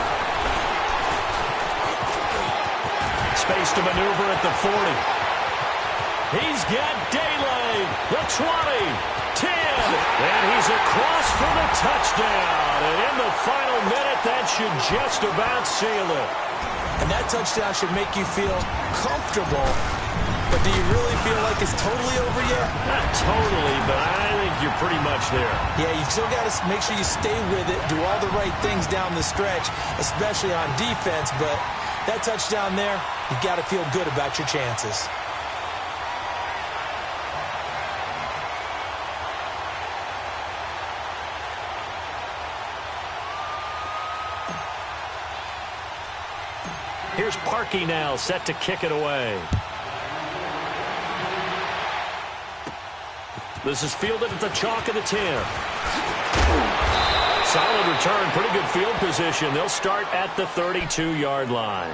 Space to maneuver at the 40. He's got daylight. The 20. 10, and he's across for the touchdown. And in the final minute, that should just about seal it. And that touchdown should make you feel comfortable. But do you really feel like it's totally over yet? Not totally, but I think you're pretty much there. Yeah, you've still got to make sure you stay with it, do all the right things down the stretch, especially on defense. But that touchdown there, you've got to feel good about your chances. Here's Parkey now, set to kick it away. This is fielded at the chalk of the 10. Solid return, pretty good field position. They'll start at the 32-yard line.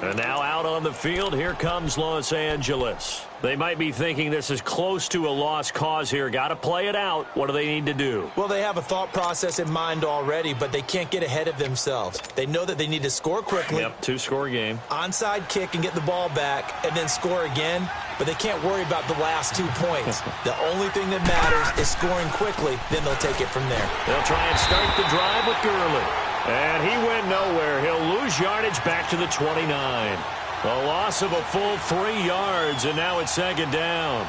And now out on the field, here comes Los Angeles. They might be thinking this is close to a lost cause here. Got to play it out. What do they need to do? Well, they have a thought process in mind already, but they can't get ahead of themselves. They know that they need to score quickly. Yep, two-score game. Onside kick and get the ball back and then score again, but they can't worry about the last 2 points. The only thing that matters is scoring quickly, then they'll take it from there. They'll try and start the drive with Gurley. And he went nowhere. He'll lose yardage back to the 29. A loss of a full 3 yards, and now it's second down.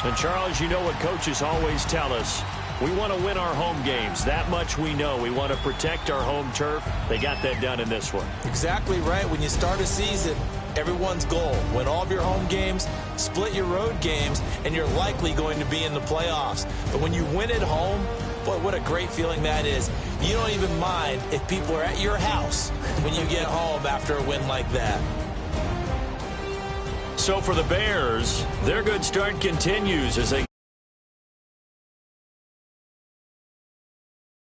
And, Charles, you know what coaches always tell us. We want to win our home games. That much we know. We want to protect our home turf. They got that done in this one. Exactly right. When you start a season, everyone's goal: win all of your home games, split your road games, and you're likely going to be in the playoffs. But when you win at home, boy, what a great feeling that is. You don't even mind if people are at your house when you get home after a win like that. So for the Bears, their good start continues as they